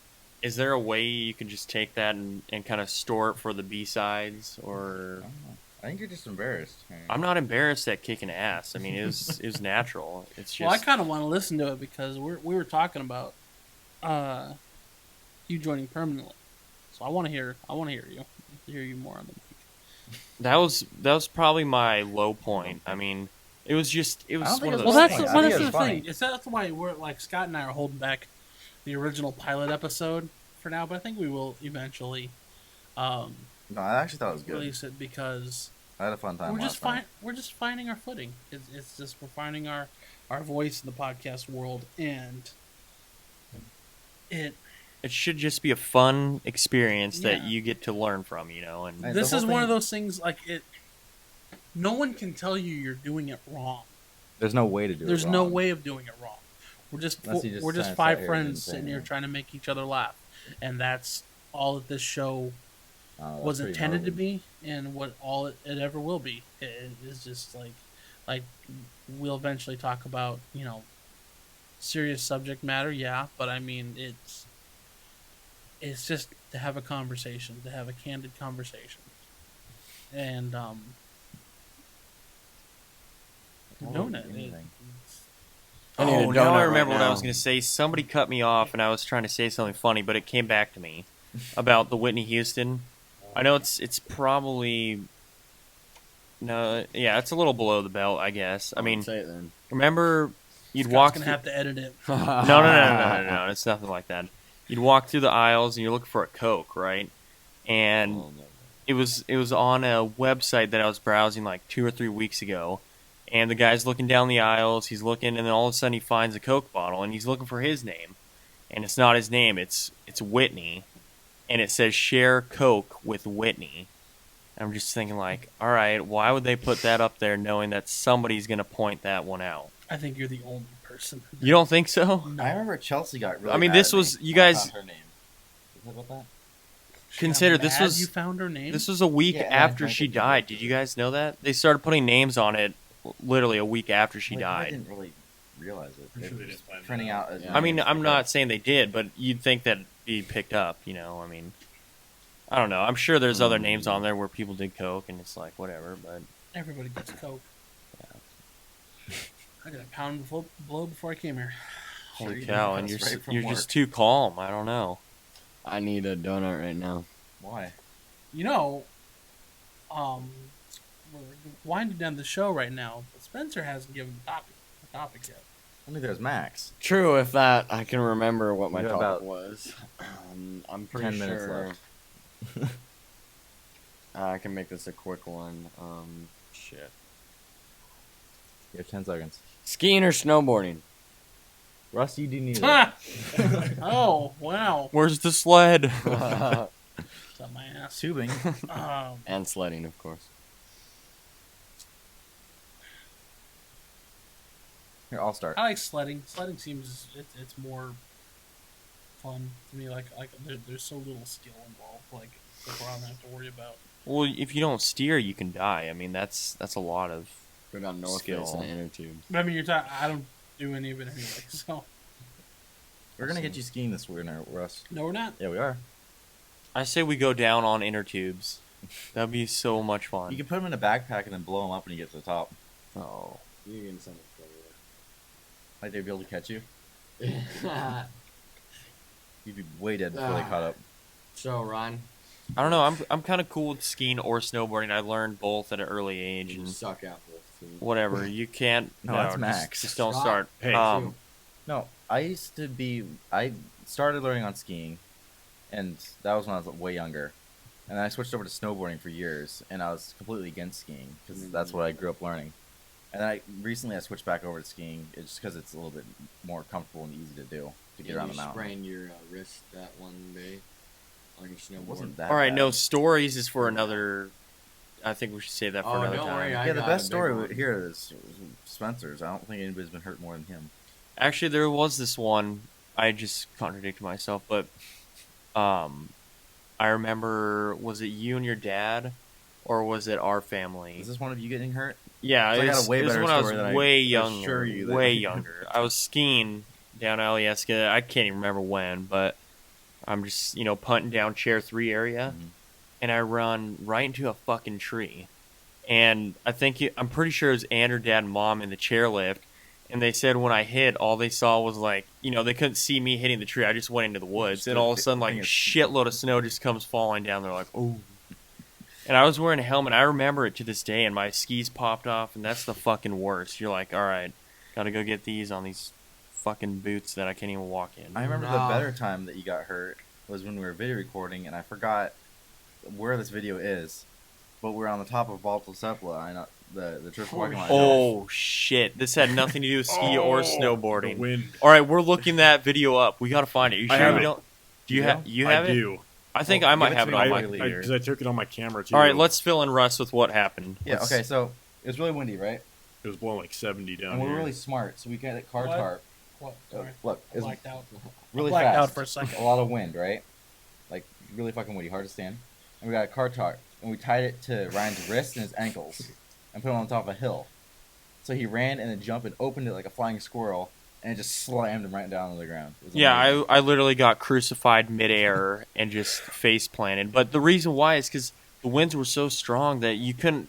Speaker 4: is there a way you can just take that and kind of store it for the B-sides,
Speaker 2: I
Speaker 4: or
Speaker 2: don't know. I think you're just embarrassed.
Speaker 4: I'm not embarrassed at kicking ass. I mean, it was natural. It's just
Speaker 3: Well, I kind of want to listen to it because we were talking about you joining permanently. So I want to hear you more on the mic.
Speaker 4: that was probably my low point. I mean, it was
Speaker 2: I don't
Speaker 4: one
Speaker 2: think
Speaker 4: of
Speaker 2: it
Speaker 4: those
Speaker 2: was
Speaker 3: Well, that's
Speaker 2: funny.
Speaker 4: things.
Speaker 2: I
Speaker 3: well,
Speaker 2: think
Speaker 3: that's
Speaker 2: it
Speaker 3: the
Speaker 2: was funny.
Speaker 3: thing. That's why we're like Scott and I are holding back the original pilot episode for now, but I think we will eventually
Speaker 2: No, I actually thought it was good.
Speaker 3: release it because
Speaker 2: I had a fun time.
Speaker 3: we're just
Speaker 2: last night.
Speaker 3: we're just finding our footing. It's just we're finding our voice in the podcast world, and it.
Speaker 4: It should just be a fun experience that
Speaker 3: Yeah.
Speaker 4: you get to learn from, you know. And
Speaker 2: Hey,
Speaker 3: This
Speaker 2: the
Speaker 3: is
Speaker 2: whole
Speaker 3: one of
Speaker 2: thing-
Speaker 3: those things like it. No one can tell you you're doing it wrong.
Speaker 2: There's no way to do it.
Speaker 3: There's no
Speaker 2: wrong.
Speaker 3: way of doing it wrong. We're just
Speaker 2: Unless you just
Speaker 3: we're just
Speaker 2: kinda
Speaker 3: five
Speaker 2: sat here and
Speaker 3: friends
Speaker 2: didn't say
Speaker 3: sitting here
Speaker 2: anything.
Speaker 3: trying to make each other laugh, and that's all that this show
Speaker 2: That's
Speaker 3: was
Speaker 2: pretty
Speaker 3: intended to
Speaker 2: gnarly.
Speaker 3: be, and what all it ever will be. It is just like we'll eventually talk about serious subject matter, yeah, but I mean it's just to have a conversation, to have a candid conversation, and we're doing it.
Speaker 2: Anything.
Speaker 5: I need a
Speaker 4: oh, now
Speaker 5: donut
Speaker 4: I
Speaker 5: right
Speaker 4: remember what I
Speaker 5: now.
Speaker 4: was going to say. Somebody cut me off, and I was trying to say something funny, but it came back to me about the Whitney Houston. I know it's probably no, yeah, it's a little below the belt, I guess. I mean,
Speaker 5: say it then.
Speaker 4: remember you'd
Speaker 3: Scott's
Speaker 4: walk
Speaker 3: gonna
Speaker 4: through-
Speaker 3: have to edit it.
Speaker 4: no, it's nothing like that. You'd walk through the aisles and you're looking for a Coke, right? And
Speaker 5: Oh, no.
Speaker 4: it was on a website that I was browsing like 2 or 3 weeks ago, and the guy's looking down the aisles, he's looking, and then all of a sudden he finds a Coke bottle, and he's looking for his name, and it's not his name, it's Whitney, and it says share Coke with Whitney. I'm just thinking like, all right, why would they put that up there knowing that somebody's going to point that one out?
Speaker 3: I think you're the only person.
Speaker 4: You don't think so?
Speaker 3: No.
Speaker 2: I remember Chelsea got really.
Speaker 4: I mean,
Speaker 2: mad
Speaker 4: this
Speaker 2: at me
Speaker 4: was- you
Speaker 2: when I
Speaker 4: guys-
Speaker 2: found her name. You heard about that?
Speaker 3: She got
Speaker 4: Consider this
Speaker 3: mad
Speaker 4: was-
Speaker 3: you found her name.
Speaker 4: This was a week
Speaker 2: Yeah,
Speaker 4: after
Speaker 2: I
Speaker 4: she
Speaker 2: think it
Speaker 4: died.
Speaker 2: was.
Speaker 4: Did you guys know that? They started putting names on it literally a week after she
Speaker 2: I
Speaker 4: died.
Speaker 2: didn't really realize it.
Speaker 6: I'm
Speaker 2: They
Speaker 6: sure
Speaker 2: were
Speaker 6: they
Speaker 2: just
Speaker 6: didn't plan
Speaker 2: printing
Speaker 6: that
Speaker 2: out.
Speaker 6: out.
Speaker 2: as
Speaker 4: I mean,
Speaker 2: names
Speaker 4: I'm
Speaker 2: to
Speaker 4: not
Speaker 2: go.
Speaker 4: saying they did, but you'd think that'd be picked up, you know? I mean, I don't know. I'm sure there's other names on there where people did coke, and it's like, whatever, but...
Speaker 3: Everybody gets Coke. I got a pound of blow before I came here.
Speaker 2: Sure
Speaker 4: Holy
Speaker 2: you
Speaker 4: cow,
Speaker 2: didn't
Speaker 4: and you're,
Speaker 2: press right from
Speaker 4: you're
Speaker 2: work.
Speaker 4: just too calm. I don't know.
Speaker 5: I need a donut right now.
Speaker 2: Why?
Speaker 3: You know, we're winding down the show right now, but Spencer hasn't given the topic yet.
Speaker 2: Only there's Max.
Speaker 5: True, if that I can remember what my
Speaker 2: We got
Speaker 5: topic
Speaker 2: about
Speaker 5: was. I'm pretty
Speaker 2: 10 minutes
Speaker 5: sure
Speaker 2: left.
Speaker 5: I can make this a quick one. Shit.
Speaker 2: You have 10 seconds.
Speaker 5: Skiing or snowboarding?
Speaker 2: Rusty, you do need it.
Speaker 3: Oh, wow.
Speaker 4: Where's the sled?
Speaker 3: It's up my ass.
Speaker 2: Tubing.
Speaker 5: And sledding, of course.
Speaker 2: Here, I'll start.
Speaker 3: I like sledding. Sledding seems it's more fun to me. Like there's so little skill involved. Like stuff I don't have to worry about.
Speaker 4: Well, if you don't steer, you can die. I mean, that's a lot of...
Speaker 5: Go down North
Speaker 4: Skill.
Speaker 5: Face and inner tube.
Speaker 3: But I mean, I don't do any of it anyway. So
Speaker 2: We're gonna get you skiing this winter, Russ.
Speaker 3: no, we're not.
Speaker 2: Yeah, we are.
Speaker 4: I say we go down on inner tubes. That'd be so much fun.
Speaker 2: You can put them in a backpack and then blow them up when you get to the top.
Speaker 4: Oh.
Speaker 5: You can send
Speaker 2: Like they'd be able to catch you.
Speaker 5: it.
Speaker 2: You'd be way dead before they caught up.
Speaker 5: So, Ryan,
Speaker 4: I don't know. I'm kind of cool with skiing or snowboarding. I learned both at an early age,
Speaker 5: you
Speaker 4: and
Speaker 5: suck at both.
Speaker 4: whatever. You can't.
Speaker 2: No, that's
Speaker 4: just-
Speaker 2: Max.
Speaker 4: Just don't
Speaker 5: Scott.
Speaker 4: start.
Speaker 6: Hey,
Speaker 2: No, I started learning on skiing, and that was when I was way younger. And then I switched over to snowboarding for years, and I was completely against skiing because that's what I grew up learning. And then recently I switched back over to skiing just because it's a little bit more comfortable and easy to do to get around the mountain.
Speaker 5: sprained your wrist that one day on your
Speaker 2: It
Speaker 5: snowboard.
Speaker 2: wasn't that
Speaker 4: All right,
Speaker 2: bad.
Speaker 4: no stories is for another. I think we should save that for
Speaker 5: Oh,
Speaker 4: another
Speaker 5: don't
Speaker 4: time.
Speaker 5: worry, I
Speaker 2: Yeah, the
Speaker 5: got
Speaker 2: best
Speaker 5: a big
Speaker 2: story
Speaker 5: one.
Speaker 2: here is Spencer's. I don't think anybody's been hurt more than him.
Speaker 4: Actually, there was this one. I just contradicted myself, but I remember. Was it you and your dad, or was it our family?
Speaker 2: Is this one of you getting hurt?
Speaker 4: Yeah,
Speaker 2: So I
Speaker 4: it
Speaker 2: got a
Speaker 4: was,
Speaker 2: way
Speaker 4: it was
Speaker 2: better
Speaker 4: when I was
Speaker 2: story than I
Speaker 4: way
Speaker 2: assure
Speaker 4: younger.
Speaker 2: you that-
Speaker 4: Way younger. I was skiing down Alyeska. I can't even remember when, but I'm just punting down chair 3 area,
Speaker 2: Mhm.
Speaker 4: and I run right into a fucking tree. And I'm pretty sure it was Aunt or Dad and Mom in the chairlift. And they said when I hit, all they saw was they couldn't see me hitting the tree. I just went into the woods. And all of a sudden, like a shitload of snow just comes falling down. They're like, oh. And I was wearing a helmet. I remember it to this day. And my skis popped off. And that's the fucking worst. You're like, all right, gotta go get these on these fucking boots that I can't even walk in.
Speaker 2: I remember
Speaker 5: No.
Speaker 2: the better time that you got hurt was when we were video recording, and I forgot where this video is, but we're on the top of Balto Sepla. I know the church parking lot.
Speaker 4: Oh, shit. This had nothing to do with ski or
Speaker 6: The
Speaker 4: snowboarding.
Speaker 6: wind.
Speaker 4: All right, we're looking that video up. We gotta find it. You
Speaker 6: I
Speaker 4: sure
Speaker 6: have
Speaker 4: we
Speaker 6: it.
Speaker 4: don't? Do you
Speaker 2: You
Speaker 4: have?
Speaker 2: do?
Speaker 4: You have
Speaker 6: I
Speaker 4: it?
Speaker 6: do.
Speaker 4: I think
Speaker 2: Well,
Speaker 4: I might
Speaker 2: give it
Speaker 4: have
Speaker 2: to
Speaker 4: it
Speaker 2: me
Speaker 4: on my.
Speaker 2: later.
Speaker 6: Because I took it on my camera too.
Speaker 4: All right, let's fill in Russ with what happened.
Speaker 2: Yeah,
Speaker 4: Let's-
Speaker 2: okay, so it was really windy, right?
Speaker 6: It was blowing like 70 down
Speaker 2: And we
Speaker 6: here.
Speaker 2: were really smart, so we got a car
Speaker 3: What?
Speaker 2: tarp.
Speaker 3: What?
Speaker 2: Oh,
Speaker 3: Sorry.
Speaker 2: look,
Speaker 3: I
Speaker 2: it's
Speaker 3: blacked out.
Speaker 2: really
Speaker 3: blacked
Speaker 2: fast.
Speaker 3: out for a second.
Speaker 2: A lot of wind, right? Like really fucking windy, hard to stand. And we got a car tarp, and we tied it to Ryan's wrist and his ankles, and put it on top of a hill. So he ran and then jumped and opened it like a flying squirrel, and it just slammed him right down on the ground. It was
Speaker 4: Yeah,
Speaker 2: amazing.
Speaker 4: I literally got crucified midair and just face planted. But the reason why is because the winds were so strong that you couldn't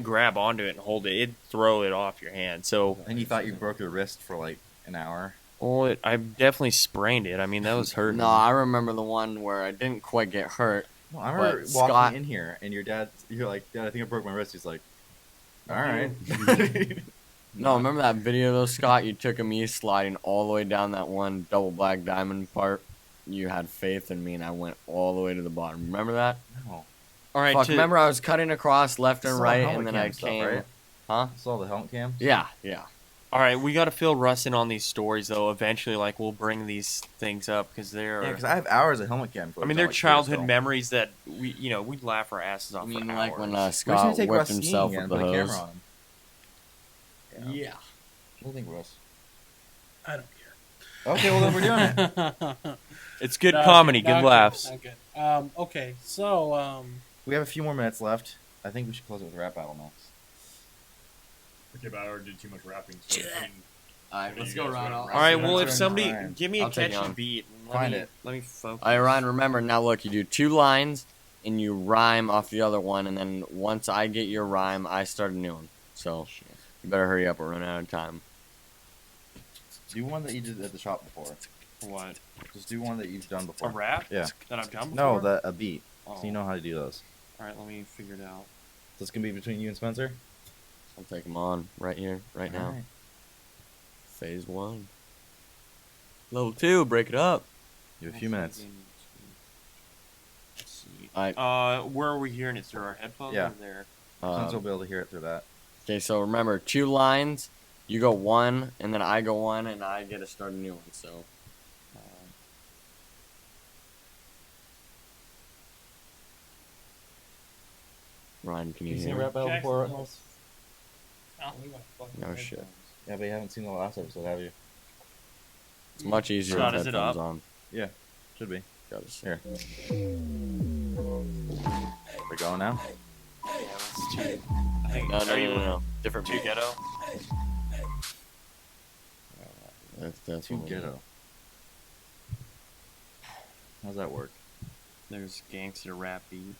Speaker 4: grab onto it and hold it. It'd throw it off your hand. So,
Speaker 2: And you thought you broke your wrist for like an hour.
Speaker 4: I definitely sprained it. I mean, that was hurting.
Speaker 5: No, I remember the one where I didn't quite get hurt.
Speaker 2: Well, I remember
Speaker 5: But
Speaker 2: walking
Speaker 5: Scott-
Speaker 2: in here, and you're like, Dad, I think I broke my wrist. He's like, all right.
Speaker 5: No, remember that video though, Scott? You took me sliding all the way down that one double black diamond part. You had faith in me, and I went all the way to the bottom. Remember that?
Speaker 2: No.
Speaker 4: All right,
Speaker 5: Fuck, remember I was cutting across left and
Speaker 2: Saw
Speaker 5: right,
Speaker 2: helmet
Speaker 5: and then
Speaker 2: cam
Speaker 5: I
Speaker 2: stuff,
Speaker 5: came.
Speaker 2: right?
Speaker 5: Huh?
Speaker 2: Saw the helmet cam.
Speaker 5: Yeah, yeah.
Speaker 4: All right, we got to fill Russ in on these stories though. Eventually, like we'll bring these things up because they're.
Speaker 2: Yeah, because I have hours of helmet cam.
Speaker 4: I mean, they're childhood memories that we'd laugh our asses off.
Speaker 5: I mean,
Speaker 4: for
Speaker 5: like
Speaker 4: hours.
Speaker 5: when
Speaker 2: We just need
Speaker 5: Scott
Speaker 2: to take
Speaker 5: whipped
Speaker 2: Russ skiing
Speaker 5: himself
Speaker 2: again,
Speaker 5: with
Speaker 2: put
Speaker 5: the
Speaker 2: a
Speaker 5: hose.
Speaker 2: camera on him.
Speaker 5: Yeah.
Speaker 2: What do you think, Russ?
Speaker 3: I don't care.
Speaker 2: Okay, well then we're doing it.
Speaker 4: It's good
Speaker 3: No,
Speaker 4: comedy,
Speaker 3: okay,
Speaker 4: good
Speaker 3: not
Speaker 4: laughs.
Speaker 3: Not good. Okay, so
Speaker 2: We have a few more minutes left. I think we should close it with rap battle next.
Speaker 6: Okay, but I already did too much rapping. So
Speaker 5: Alright, let's
Speaker 6: You
Speaker 5: go
Speaker 6: guys
Speaker 5: Ryan.
Speaker 6: wanna
Speaker 5: I'll-
Speaker 6: rap?
Speaker 4: All right,
Speaker 2: Ryan,
Speaker 4: well, if
Speaker 2: Ryan,
Speaker 4: somebody
Speaker 2: Ryan.
Speaker 4: give me a
Speaker 5: I'll take
Speaker 4: catchy
Speaker 5: on.
Speaker 4: beat, and
Speaker 2: Find it.
Speaker 4: Let me focus.
Speaker 5: Alright, Ryan, remember, now look, you do 2 lines, and you rhyme off the other one, and then once I get your rhyme, I start a new one. So, you better hurry up, we're running out of time.
Speaker 2: Do one that you did at the shop before.
Speaker 4: What?
Speaker 2: Just do one that you've done
Speaker 4: A
Speaker 2: before.
Speaker 4: rap?
Speaker 2: Yeah.
Speaker 4: That I've done
Speaker 2: No,
Speaker 4: before.
Speaker 2: a beat.
Speaker 4: Oh.
Speaker 2: So you know how to do those.
Speaker 4: All right, let me figure it out.
Speaker 2: So it's gonna be between you and Spencer.
Speaker 5: I'll take them on right here, right now.
Speaker 2: Alright.
Speaker 5: Phase 1. Level 2, break it up.
Speaker 2: You have a few minutes.
Speaker 4: Let's see.
Speaker 5: Alright.
Speaker 4: Where are we hearing it through our headphones?
Speaker 2: Yeah.
Speaker 4: Or there?
Speaker 2: Spencer will be able to hear it through that.
Speaker 5: Okay, so remember, 2 lines, you go 1, and then I go 1, and I get to start a new one, so. Ryan, can you
Speaker 2: You seen
Speaker 5: hear
Speaker 2: rap battle
Speaker 3: Jackson
Speaker 2: before?
Speaker 3: knows. Oh, we got fucking
Speaker 5: No
Speaker 3: headphones.
Speaker 5: shit.
Speaker 2: Yeah, but you haven't seen the last episode, have you?
Speaker 5: It's much easier
Speaker 4: Scott,
Speaker 5: with
Speaker 4: is it
Speaker 5: headphones
Speaker 4: up?
Speaker 5: on.
Speaker 2: Should be.
Speaker 5: Gotta say.
Speaker 2: Here. We're going now.
Speaker 4: Yeah, that's too. I think.
Speaker 5: No,
Speaker 4: are you
Speaker 5: no. Different
Speaker 4: too
Speaker 5: beat.
Speaker 4: ghetto?
Speaker 5: That's
Speaker 2: Too
Speaker 5: what-
Speaker 2: ghetto. How's that work?
Speaker 4: There's gangster rap beat.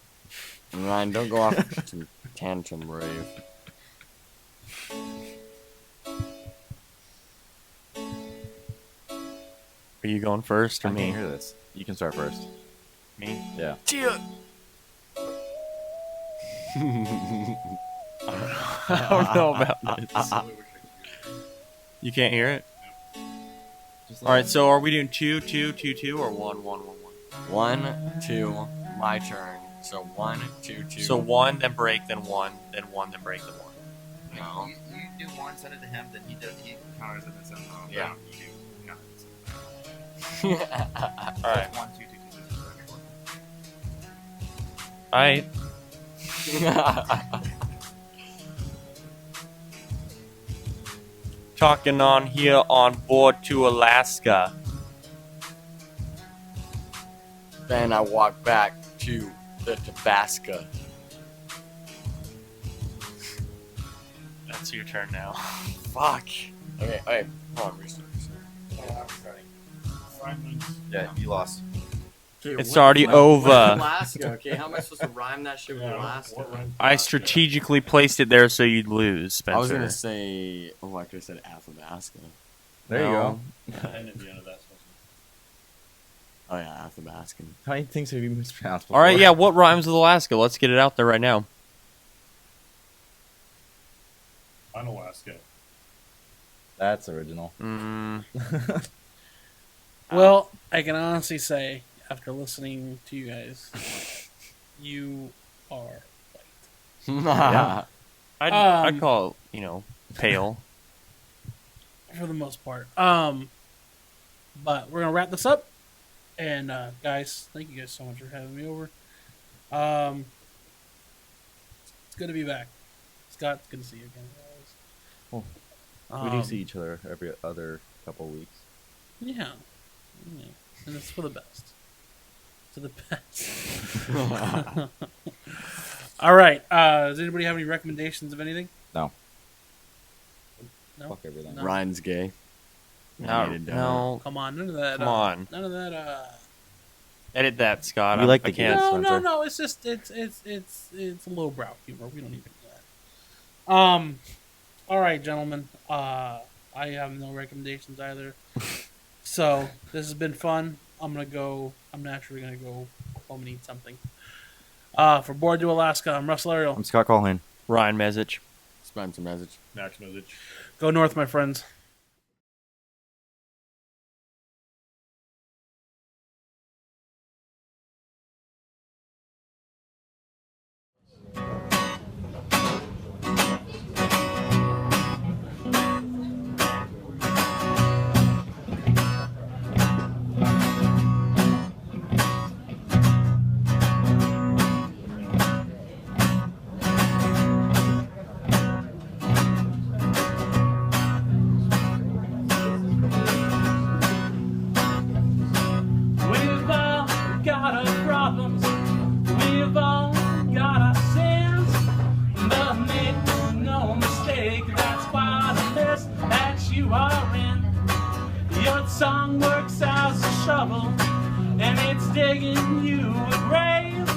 Speaker 5: And Ryan, don't go off some tantrum rave.
Speaker 4: Are you going first or
Speaker 2: I
Speaker 4: me?
Speaker 2: can't hear this. You can start first.
Speaker 4: Me?
Speaker 2: Yeah.
Speaker 4: I don't know about this. You can't hear it?
Speaker 2: Just
Speaker 4: All right, so are we doing 2, 2, 2, 2, or 1, 1, 1, 1?
Speaker 5: 1, 2, my turn. So 1, 2, 2.
Speaker 4: So 1, then break, then 1, then 1, then break, then 1.
Speaker 5: No.
Speaker 2: You do one, send it to him, then he counters it and sends it on.
Speaker 5: Yeah.
Speaker 2: You do counters.
Speaker 4: All right.
Speaker 2: 1, 2, 2, 2, 2, 3, 4.
Speaker 4: All right. Talking on here on board to Alaska.
Speaker 5: Then I walk back to the Tabasco.
Speaker 4: That's your turn now.
Speaker 5: Fuck. Okay, hold on, restart.
Speaker 2: Yeah, you lost.
Speaker 4: It's already over.
Speaker 5: Alaska, okay? How am I supposed to rhyme that shit with Alaska?
Speaker 4: I strategically placed it there so you'd lose, Spencer.
Speaker 5: I was gonna say, I could have said Athabasca.
Speaker 2: There you go.
Speaker 5: Oh yeah, Athabasca.
Speaker 2: How many things have you mispronounced
Speaker 4: All right,
Speaker 2: before?
Speaker 4: yeah, what rhymes with Alaska? Let's get it out there right now.
Speaker 6: On Alaska.
Speaker 2: That's original.
Speaker 4: Mm,
Speaker 3: Well, I can honestly say, after listening to you guys, you are right.
Speaker 2: Yeah.
Speaker 4: I'd call it, pale.
Speaker 3: For the most part. But we're gonna wrap this up. And guys, thank you guys so much for having me over. It's good to be back. Scott, it's good to see you again, guys.
Speaker 2: We do see each other every other couple weeks.
Speaker 3: Yeah. And it's for the best. For the best. All right. Does anybody have any recommendations of anything?
Speaker 2: No.
Speaker 3: No?
Speaker 2: Fuck everything.
Speaker 3: No.
Speaker 5: Ryan's gay.
Speaker 4: No,
Speaker 3: Come on, none of that.
Speaker 4: come on.
Speaker 3: None of that.
Speaker 4: Edit that, Scott.
Speaker 2: We like the
Speaker 4: I can't.
Speaker 2: kids.
Speaker 3: No,
Speaker 2: Spencer.
Speaker 3: no. It's just it's a lowbrow humor. We don't need to do that. All right, gentlemen. I have no recommendations either. So this has been fun. I'm naturally gonna go home and eat something. For Board to Alaska, I'm Russell Ariel.
Speaker 2: I'm Scott Colhane.
Speaker 4: Ryan Mezich.
Speaker 5: Spencer message.
Speaker 6: Max message.
Speaker 3: Go north, my friends.
Speaker 7: song works as a shovel, and it's digging you a grave.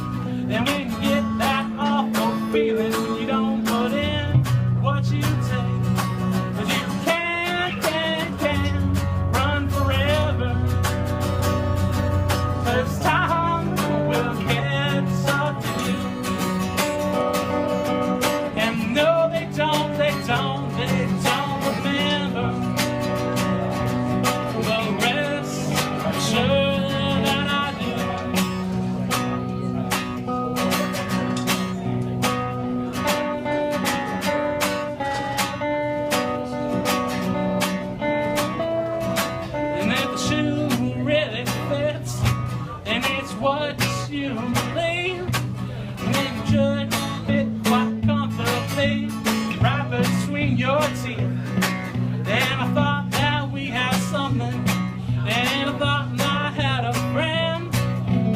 Speaker 7: And when you get that awful feeling, you don't put in what you take. But you can't run forever. 'Cause time will catch up to you. And no, they don't remember the rest. Sure that I do. And if the shoe really fits, and it's what you believe, and then you should fit quite comfortably right between your teeth. And I thought that we had something, and I thought I had a friend,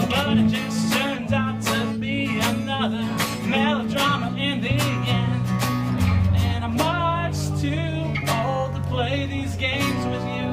Speaker 7: but it just turns out to be another melodrama in the end. And I'm much too old to play these games with you.